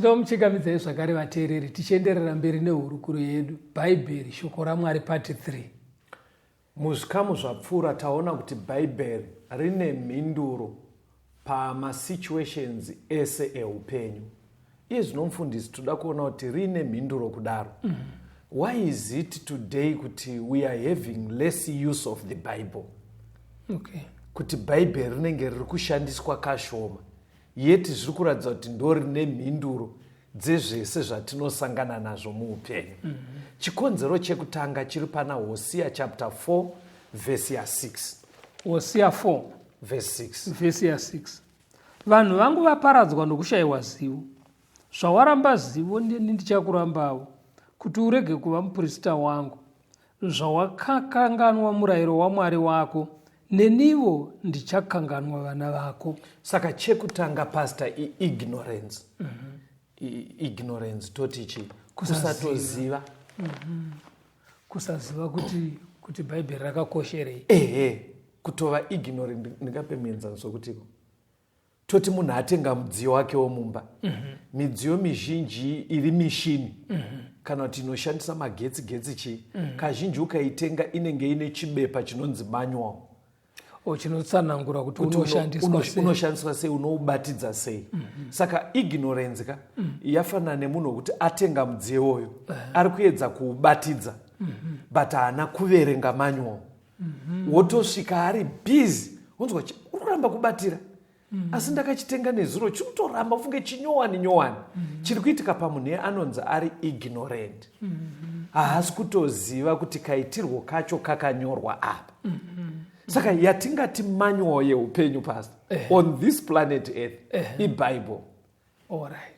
tinomuchingamidzai zvakare vateereri tichienderera mberi nehurukuro yedu bhaibheri shoko raMwari pati 3. muzvikamu zvapfuura taona kuti bhaibheri rine mhinduro pamasituations ese eupenyu. Iye zvinomufundisi toda kuona kuti rine mhinduro kudaro. Why is it today kuti we are having less use of the Bible? Okay. Kuti bhaibheri rinenge riri kushandiswa kashoma, yeti zviri kuratidza kuti ndo rine mhinduro dzezvese zvatinosangana nazvo muupenyu. Chikonzero chekutanga chiri pana Hosea chapter 4 verse ya 6. Hosea 4 verse 6. verse ya 6. Vanhu vangu vaparadzwa nokushayiwa zivo. Zvawaramba zivo ndichakurambawo, kuti urege kuva muprista wangu. Zvawakakanganwa murayiro waMwari wako, neniwo ndichakanganwa vana vako. Saka chekutanga pastor ignorance. Ignorance totichi kusatoziva. Kusaziva kuti bhaibheri rakakosherei. Kutova ignorant ndingape muenzaniso kutiko. Toti munhu atenga mudziyo wake womumba. Midziyo mizhinji iri mishini. Kana kuti inoshandisa magetsi chi. Kazhinji ukaitenga inenge ine chibepa chinonzi manual. Chinotsanangura kuti unoshandiswa sei, unoubatidza sei. Saka ignorance yafanana nemunhu wekuti atenga mudziyo uyu ari kuedza kuubatidza but haana kuverenga manual. Wotosvika ari busy, unzwa uri kuramba kubatira, asi ndakachitenga nezuro chinotoramba ufunge chinyowani. Chiri kuitika pamunhu anonzi ari ignorant. Haasi kutoziva kuti kaitirwo kacho kakanyorwa apa. Saka yatingati manual yeupenyu pastor on this planet earth iBible.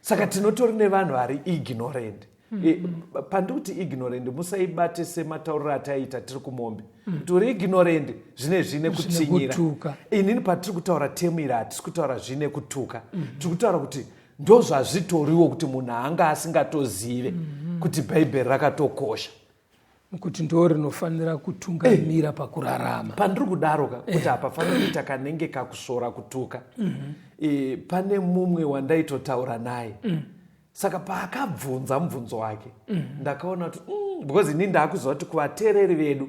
Saka tinotori nevanhu vari ignorant. Pandikuti ignorant musaibate sematauriro ataita tiri kumombe. Turi ignorant zvine kutsinyira. Inini patiri kutaura temu iri hatisi kutaura zvine kutuka. Tiri kutaura kuti ndo zvazvitoriwo kuti munhu anga asingatozive kuti bhaibheri rakatokosha. Kuti ndo rinofanira kutungamira pakurarama. Pandiri kudaroka kuti hapafanira kuita kanenge kakusora kutuka. Pane mumwe wandaitotaura naye. Saka paakabvunza mubvunzo wake ndakaona kuti because ini ndakuziva kuti kuvateereri vedu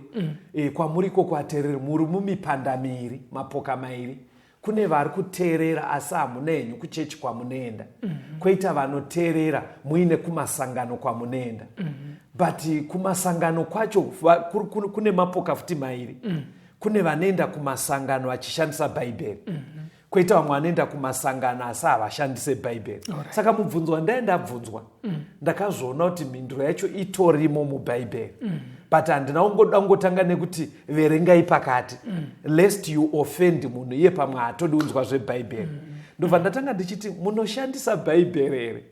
kwamuriko kuvateereri muri mumipanda miri, mapoka mairi. Kune vari kuteerera asi hamuna henyu kuchechi kwamunoenda. Kwoita vanoteerera muine kumasangano kwamunoenda. But kumasangano kwacho kune mapoka futi mairi. Kune vanoenda kumasangano vachishandisa bhaibheri. Kwoita vamwe vanoenda kumasangano asi havashandise bhaibheri. Saka mubvunzo wandaenda bvunzwa ndakazviona kuti mhinduro yacho itorimo mubhaibheri. But handina kungotanga nekuti verengai pakati lest you offend munhu iye pamwe hatodi unzwa zvebhaibheri. Ndobva ndatanga ndichiti munoshandisa bhaibheri here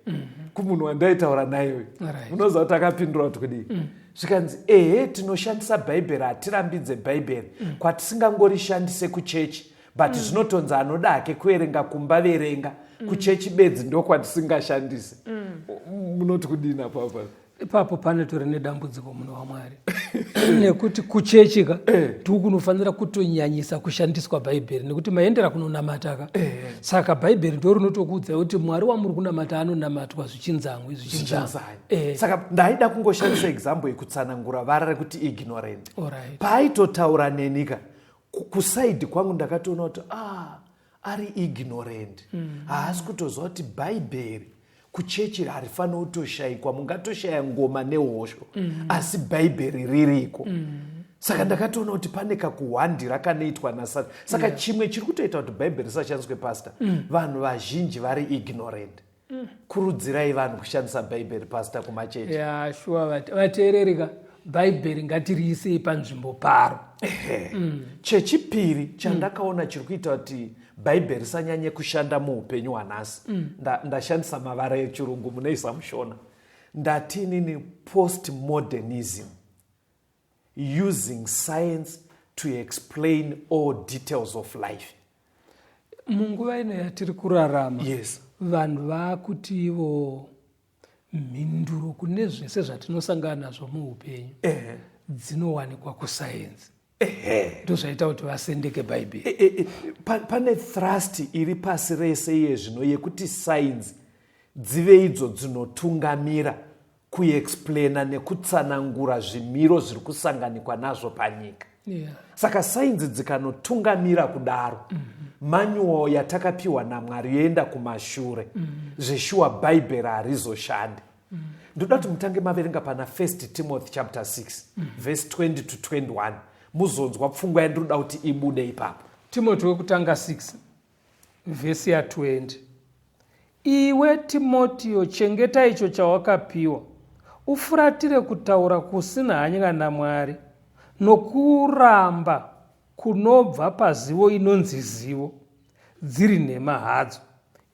kumunhu wandaitaura naye. Munoziva kuti akapindura kuti kudii. Zvikanzi tinoshandisa bhaibheri, hatirambidze bhaibheri kwatisingangorishandise kuchechi but zvinotonzi anoda hake kuerenga kumba verenga, kuchechi bedzi ndokwandisingashandisi. Munoti kudini apapa? Ipapo pane tori nedambudziko muno waMwari nekuti kuchechika tikunofanira kutonyanyisa kushandiswa bhaibheri nekuti maendera kunonamataka. Saka bhaibheri ndo rinotokuudza kuti Mwari wamuri kunamata anonamatwa zvichinzamwe zvichinzamwe. Saka ndaida kungoshandisa example yekutsanangura vara rekuti ignorant. Alright. Paaitotaura nenika kusaidi kwangu ndakatoona kuti ari ignorant. Haasi kutoziva kuti bhaibheri kuchechi harifanira kutoshayikwa, mungatoshaya ngoma nehosho, asi bhaibheri ririko. Saka ndakatoona kuti pane kakuhwandira kanoitwa naSatani. Saka chimwe chiri kutoita kuti bhaibheri risashandiswe pastor, vanhu vazhinji vari ignorant. Kurudzirai vanhu kushandisa bhaibheri pastor kumachechi. Sure, vateerereka bhaibheri ngatiriisei panzvimbo paro. Chechipiri chandakaona chiri kuita kuti bhaibheri risanyanye kushanda muupenyu hwanhasi, ndashandisa mavara echirungu munoisa mushona, ndati nini postmodernism, using science to explain all details of life. Munguva ino yatiri kurarama, yes, vanhu vakuti ivo mhinduro kune zvese zvatinosangana nazvo muupenyu dzinowanikwa kusayenzi. Ndozvaita kuti vasendeke bhaibheri. Pane thrust iri pasi rese iye zvino yekuti sainzi dzive idzo dzinotungamira kuexplaina nekutsanangura zvimiro zviri kusanganikwa nazvo panyika. Saka sainzi dzikanotungamira kudaro, manual yatakapiwa naMwari yoenda kumashure, zveshuwa bhaibheri harizoshande. Ndoda kuti mutange maverenga pana 1 Timothy chapter 6 verse 20 to 21. Muzonzwa pfungwa yandiroda kuti ibude ipapo. Timothy wekutanga 6 vhesi ya 20. Iwe Timotheo, chengeta icho chawakapiwa, ufuratire kutaura kusina hanya naMwari, nokuramba kunobva pazivo inonzi zivo, dziri nhema hadzo,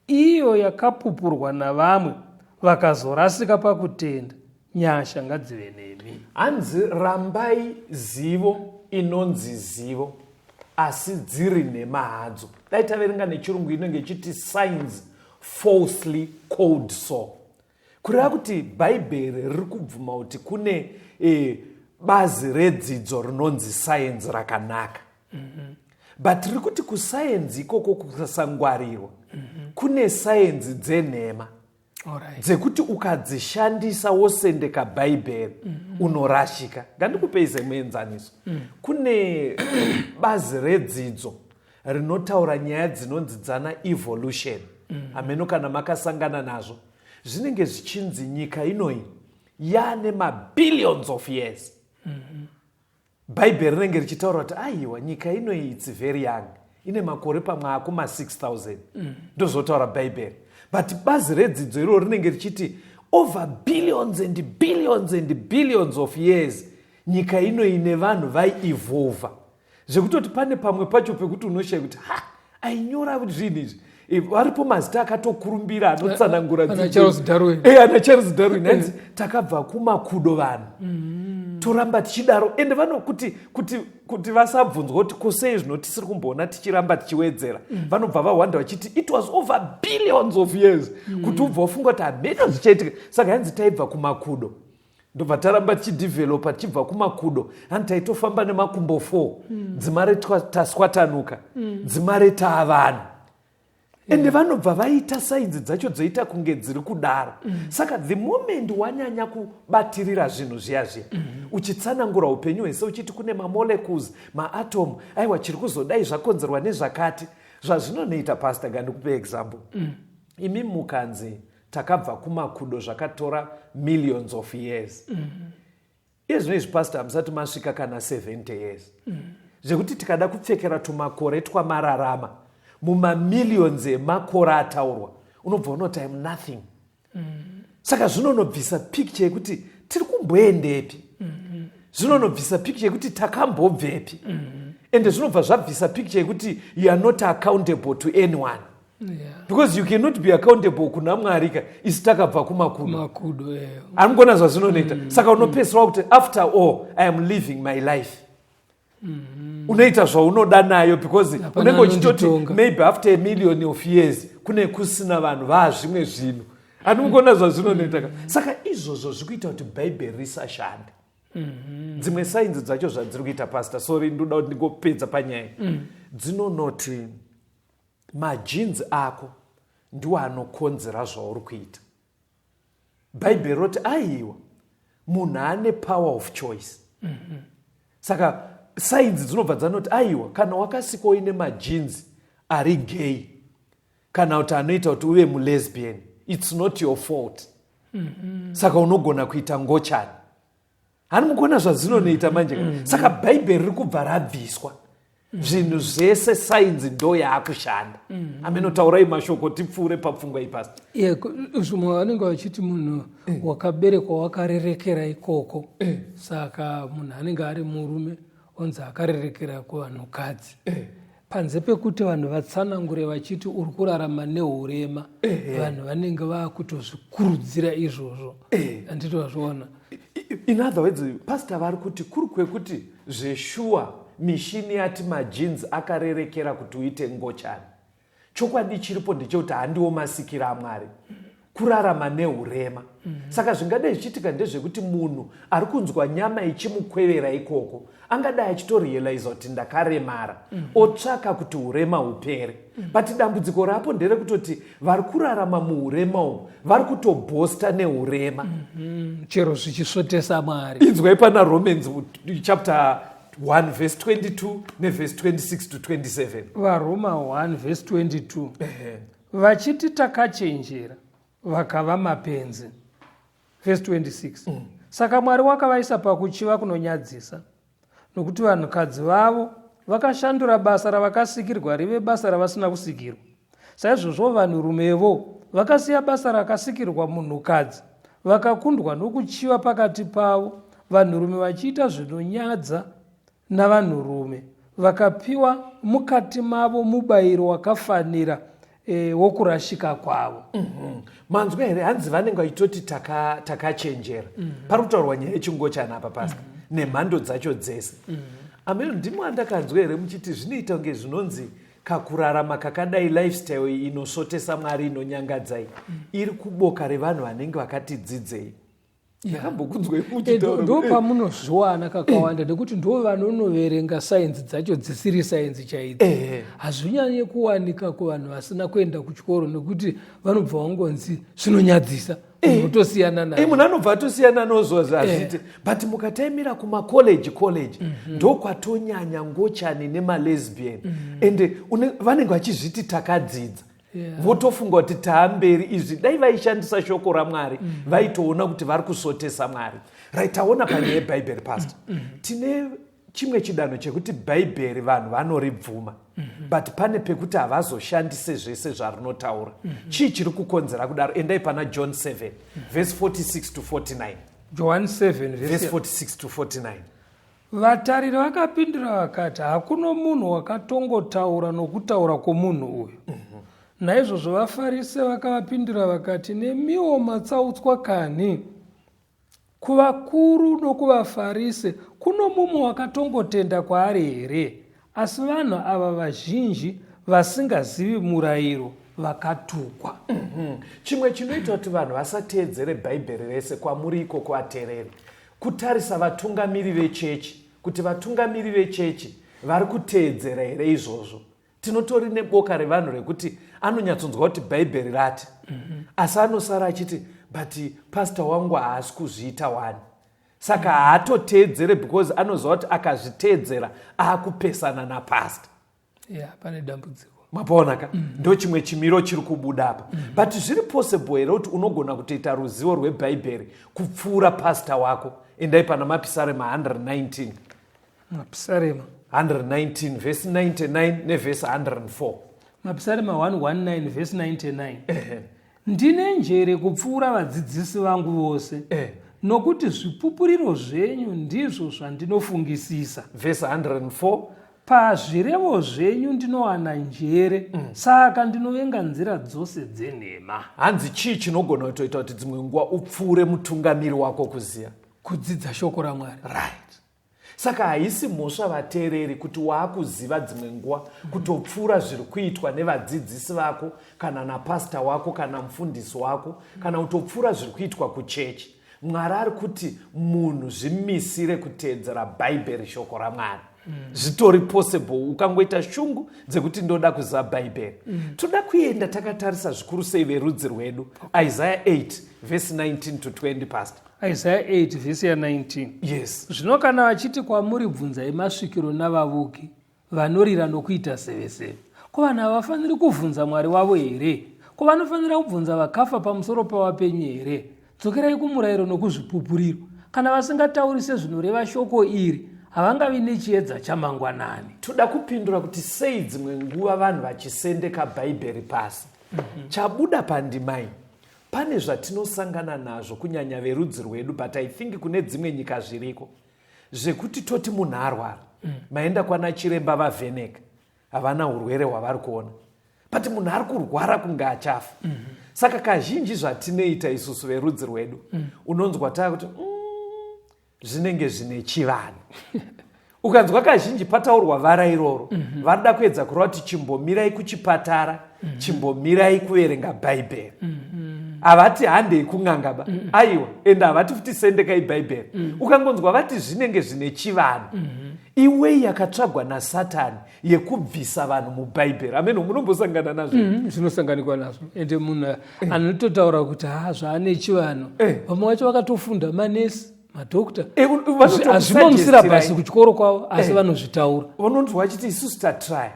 iyo yakapupurwa navamwe vakazorasika pakutenda. Nyasha ngadzive nemi. Hanzi rambai zivo inonzi zivo, asi dziri nhema hadzo. Dai taverenga nechirungu inenge ichiti signs falsely called so. Kureva kuti bhaibheri riri kubvuma kuti kune bazi redzidzo rinonzi science rakanaka. But riri kuti kusayenzi ikoko kusasangwarirwa, kune sayenzi dzenhema. Dzekuti ukadzishandisa wosendeka bhaibheri unorashika. Ngandikupei semuenzaniso. Kune bazi redzidzo rinotaura nyaya dzinonzi dzana evolution, ameno kana makasangana nazvo zvinenge zvichinzi nyika inoi yane mabillions of years. Bhaibheri rinenge richitaura kuti aiwa nyika inoi it's very young, ine makore pamwe akuma 6000. Ndozotaura bhaibheri. But bazi redzidzo iro rinenge richiti over billions and billions and billions of years nyika ino ine vanhu vai-evolva, zvekutoti pane pamwe pacho pekuti unoshaya kuti ainyora kuti zvinhu izvi. Varipo mazita akatokurumbira anotsanangura ana Charles Darwin hanzi takabva kumakudo vanhu, toramba tichidaro. Ende vano kuti vasabvunzwa kuti kusei zvino tisiri kumboona tichiramba tichiwedzera, vanobva vahwanda vachiti it was over billions of years, kuti ubva wafunga kuti hameno zvichaitika. Saka hanzi taibva kumakudo, ndobva taramba tichidevelopa tichibva kumakudo. Hanzi taitofamba nemakumbo 4, dzimare taswatanuka, dzimare taavanhu. Ende vanobva vaita sainzi dzacho dzoita kunge dziri kudaro. Saka the moment wanyanya kubatirira zvinhu zviya zviya, uchitsanangura upenyu hwese uchiti kune mamolecules, maatomu, aiwa chiri kuzodai zvakonzerwa nezvakati, zvazvinonoita pastor. Ngandikupe example. Imi mukanzi takabva kumakudo zvakatora millions of years. Izvinezvi pastor hamusati masvika kana 70 years. Zvekuti tikada kupfekera tumakore twamararama mumamillions emakore ataurwa, unobva unoti I'm nothing. Saka zvinonobvisa picture yekuti tiri kumboendepi, zvinonobvisa picture yekuti takambobvepi, ende zvinobva zvabvisa picture yekuti you are not accountable to anyone. Because you cannot be accountable kuna Mwari isi takabva kumakudo. Amgona zvazvinonoita. Saka unopeswa kuti after all I am living my life. unoita zvaunoda nayo because Hapana unenge uchitoti anonditonga. maybe after a million of years kune kusina vanhu zvimwe zvinhu andikuona zvazvinonoita. Saka izvozvo zviri kuita kuti bhaibheri risashanda. Dzimwe sainzi dzacho zvadziri kuita pastor, sorry ndoda kuti ndingopedza panyaya dzinonoti majinzi ako ndiwo anokonzera zvauri kuita. Bhaibheri roti aiwa munhu ane power of choice. Saka sainzi dzinobva dzanoti aiwa kana wakasikwa uine majinzi ari gay kana kuti anoita kuti uve mulesbian, it's not your fault. Saka unogona kuita ngochani. Hani mukuona zvazvinonoita manje. Saka bhaibheri riri kubva rabviswa. Zvinhu zvese sainzi ndo yaakushanda. Amenotaurai mashoko tipfuure papfungwa ipasi. Zvimwe vanenge vachiti munhu wakaberekwa wakarerekera ikoko. Saka munhu anenge ari murume onzi akarerekera kuvanhukadzi. Panze pekuti vanhu vatsanangure vachiti uri kurarama neurema, vanhu vanenge vaakutozvikurudzira izvozvo. Anditozviona. In other words, pastor vari kuti kuri kwekuti zveshuwa mishini yati majinzi akarerekera kuti uite ngochani. Chokwadi chiripo ndechekuti handiwo masikiro aMwari, kurarama neurema. Saka zvingadai zvichiitika ndezvekuti munhu ari kunzwa nyama ichimukwevera ikoko angadai achitorealiza kuti ndakaremara, otsvaka kuti urema hupere. But dambudziko rapo nderekutoti vari kurarama muurema umu vari kutobhosta neurema. Chero zvichisvotesa Mwari. Inzwai pana Romans chapter 1 verse 22 neverse 26 to 27. VaRoma 1 verse 22. Vachiti takachenjera vakava mapenzi. Verse 26. Saka Mwari wakavaisa pakuchiva kunonyadzisa, nokuti vanhukadzi vavo vakashandura basa ravakasikirwa rive basa ravasina kusikirwa. Saizvozvo vanhurumevo vakasiya basa rakasikirwa munhukadzi, vakakundwa nokuchiva pakati pavo, vanhurume vachiita zvinonyadza navanhurume, vakapiwa mukati mavo mubayiro wakafanira wokurashika kwavo. Manzwa here, hanzi vanenge vachitoti takachenjera. Pari kutaurwa nyaya yechingochani apa pastor nemhando dzacho dzese. Ameno ndimo andakanzwa here muchiti zvinoita kunge zvinonzi kakurarama kakadai lifestyle inosvotesa Mwari inonyangadzai iri kuboka revanhu vanenge vakati dzidzei. Ndo pamunozviwana kakawanda nekuti ndo vanonoverenga sainzi dzacho dzisiri sainzi chaidzo. Hazvinyanye kuwanika kuvanhu vasina kuenda kuchikoro nekuti vanobva vangonzi zvinonyadzisa. Mutosiyana nayo. Munhu anobva atosiyana nozvozvo azviti. But mukataimira kumacollege ndo kwatonyanya ngochani nemalesbian. Ende vanenge vachizviti takadzidza. Votofunga kuti taamberi izvi dai vaishandisa shoko raMwari vaitoona kuti vari kusotesa Mwari. Taona panyaya yebhaibheri pastor. Tine chimwe chidanho chekuti bhaibheri vanhu vanoribvuma, but pane pekuti havazoshandise zvese zvarinotaura. Chii chiri kukonzera kudaro? Endai pana John 7 verse 46 to 49. John 7 verse 46 to 49. Vatariri vakapindura vakati, hakuno munhu wakatongotaura nokutaura kwomunhu uyu. Naizvozvo vaFarisi vakavapindura vakati, nemiwo matsautswa kani? Kuvakuru nokuvaFarisi kuno mumwe wakatongotenda kwaari here? Asi vanhu ava vazhinji vasingazivi murayiro vakatukwa. Chimwe chinoita kuti vanhu vasateedzere bhaibheri rese kwamuri ikoko ateereri, kutarisa vatungamiri vechechi, kuti vatungamiri vechechi vari kuteedzera here izvozvo. Tinotori neboka revanhu rekuti anonyatsonzwa kuti bhaibheri rati, asi anosara achiti but pastor wangu haasi kuzviita wani. Saka haatoteedzere because anoziva kuti akazviteedzera aakupesana napastor. Pane dambudziko. Mapaona ka? Ndo chimwe chimiro chiri kubuda apa. But zviri possible here kuti unogona kutoita ruzivo rwebhaibheri kupfuura pastor wako. Endai pana Mapisarema 119. Mapisarema 119 verse 99 neverse 104. Mapisarema 119 verse 99. Ndine njere kupfuura vadzidzisi vangu vose, nokuti zvipupuriro zvenyu ndizvo zvandinofungisisa. Verse 104. Pazvirevo zvenyu ndinowana njere, saka ndinovenga nzira dzose dzenhema. Hanzi chii chinogona kutoita kuti dzimwe nguva upfuure mutungamiri wako kuziya? Kudzidza shoko raMwari. Right. saka haisi mhosva vateereri kuti waakuziva dzimwe nguva kutopfuura zviri kuitwa nevadzidzisi vako kana napasta wako kana mufundisi wako kana kutopfuura zviri kuitwa kuchechi. Mwari ari kuti munhu zvimisire kuteedzera bhaibheri, shoko raMwari. Zvitori possible ukangoita shungu dzekuti ndoda kuziva bhaibheri. Toda kuenda takatarisa zvikuru sei verudzi rwedu. Isaiah 8 verse 19 to 20 pastor. Isaiah 8 verse ya 19. Yes. Zvino kana vachiti kwamuri bvunzai masvikiro navavuki vanorira nokuita seveseve, ko vanhu havafaniri kuvhunza Mwari wavo here? Ko vanofanira kubvunza vakafa pamusoro pavapenyu here? Dzokerai kumurayiro nokuzvipupuriro. Kana vasingataurise zvinoreva shoko iri, havangavi nechiedza chamangwanani. Toda kupindura kuti sei dzimwe nguva vanhu vachisendeka bhaibheri pasi. Chabuda pandimai, pane zvatinosangana nazvo kunyanya verudzi rwedu, but I think kune dzimwe nyika zviriko zvekuti toti munhu arwara, maenda kwana chiremba vavheneka, havana urwere hwavari kuona, but munhu ari kurwara kunge achafa. Saka kazhinji zvatinoita isusu verudzi rwedu, unonzwa takuti zvinenge zvine chivanhu. Ukanzwa kazhinji pataurwa vara iroro, varida kuedza kureva kuti chimbomirai kuchipatara, chimbomirai kuverenga bhaibheri. Havati handei kung'angaba, aiwa, ende havati futi sendekai bhaibheri. Ukangonzwa vati zvinenge zvine chivanhu, iwei yakatsvagwa naSatani yekubvisa vanhu mubhaibheri. Ameno, munombosangana nazvo? Zvinosanganikwa nazvo. Ende munhu anototaura kuti zvaane chivanhu, vamwe vacho vakatofunda, manesi, madhokta, hazvimo musirabhasi kuchikoro kwavo, asi vanozvitaura. Vanonzwa vachiti isusu tatraya,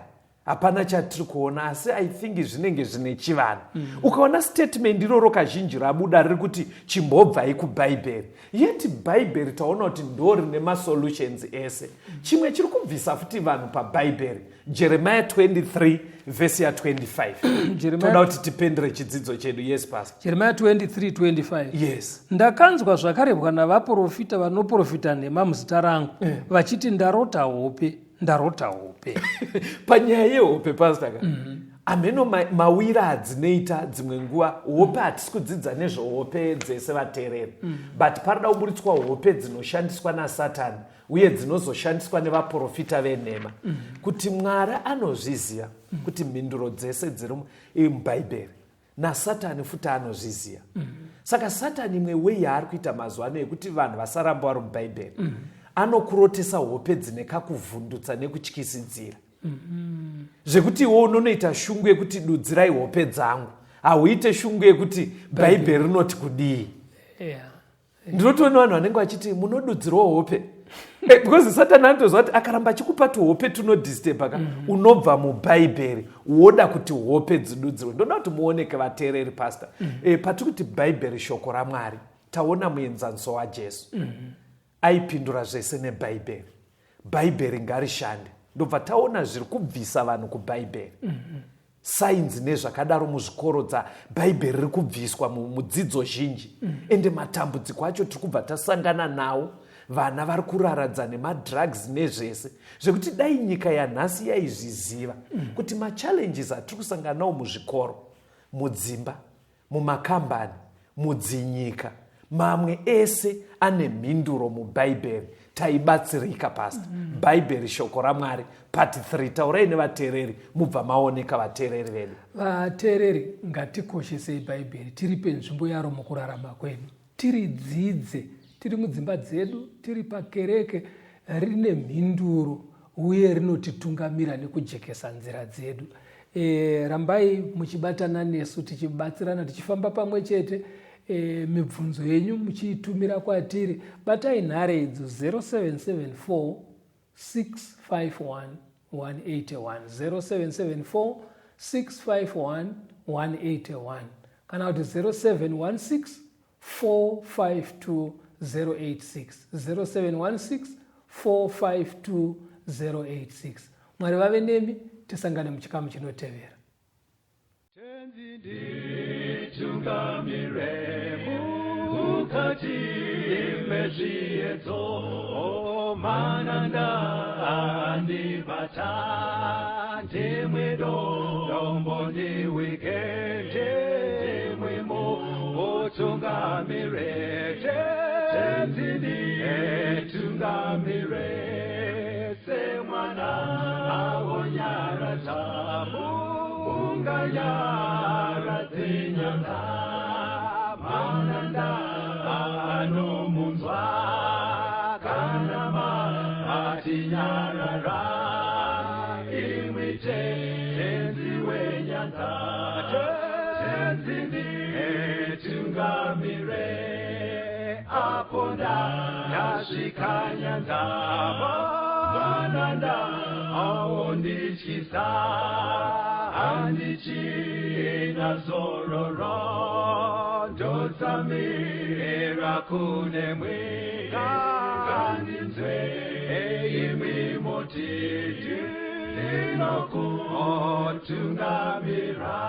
hapana chatiri kuona, asi I think zvinenge zvine chivanhu. Ukaona statement iroro kazhinji rabuda riri kuti chimbobvai kubhaibheri, yeti bhaibheri taona kuti ndo rine masolutions ese. Chimwe chiri kubvisa futi vanhu pabhaibheri, Jeremiah 23 verse ya 25. Toda kuti tipendere chidzidzo chedu. Yes pastor. Jeremiah 23:25. Yes. Ndakanzwa zvakarebwa navaprofita vanoprofita nhema muzita rangu, vachiti ndarota hope, ndarota hope. Panyaya yehope pastor ka. Ameno mawira adzinoita dzimwe nguva, hope hatisi kudzidza nezvehope dzese vateereri, but parida kuburitswa hope dzinoshandiswa naSatani uye dzinozoshandiswa nevaprofita venhema, kuti Mwari anozviziva kuti mhinduro dzese dziri mubhaibheri naSatani futi anozviziva. Saka Satani imwe wei yaari kuita mazuva ano yekuti vanhu vasaramba vari mubhaibheri, anokurotesa hope dzine kakuvhundutsa nekutyisidzira. Zvekuti iwo unonoita shungu yekuti dudzirai hope dzangu, hauite shungu yekuti bhaibheri rinoti kudii. Ndinotoona vanhu vanenge vachiti munodudzirwa hope, because Satani anotozva kuti akaramba achikupa tuhope tunodisturba, unobva mubhaibheri woda kuti hope dzidudzirwe. Ndoda kuti muoneke vateereri pastor, patiri kuti bhaibheri shoko raMwari, taona muenzaniso waJesu aipindura zvese nebhaibheri. Bhaibheri ngarishande. Ndobva taona zviri kubvisa vanhu kubhaibheri. Sainzi nezvakadaro muzvikoro bhaibheri riri kubviswa mudzidzo zhinji. Ende matambudziko acho tiri kubva tasangana nawo. Vana vari kuraradza nemadrugs nezvese. Zvekuti dai nyika yanhasi yaizviziva kuti machallenges atiri kusangana nawo muzvikoro, mudzimba, mumakambani, mudzinyika, mamwe ese ane mhinduro mubhaibheri, taibatsirika pastor. Bhaibheri shoko raMwari part 3. Taurai nevateereri mubva maoneka vateereri vedu. Vateereri ngatikoshesei bhaibheri, tiripe nzvimbo yaro mukurarama kwedu, tiridzidze, tiri mudzimba dzedu, tiri pakereke, rine mhinduro uye rinotitungamira nekujekesa nzira dzedu. Rambai muchibatana nesu, tichibatsirana, tichifamba pamwe chete. Mibvunzo yenyu muchiitumira kwatiri. Batai nhare idzo 0774 651 181 0774 651 181 kana kuti 0716 452 086 0716 452 086. Mwari vave nemi, tisangane muchikamu chinotevera. Tungamire mukati mezviedzo mananda andibata ndimwedo dombo ndi wikende ndimwemo otungamire tenzini tungamire Nyarara, imwite tenzi wenyanza, tenzi ni tungamire, aponda yashika nyanza, bananda aondichisa, andichi nazororo, dosamira kunemwe, kandinzwe imimotiti, inoku otungamira.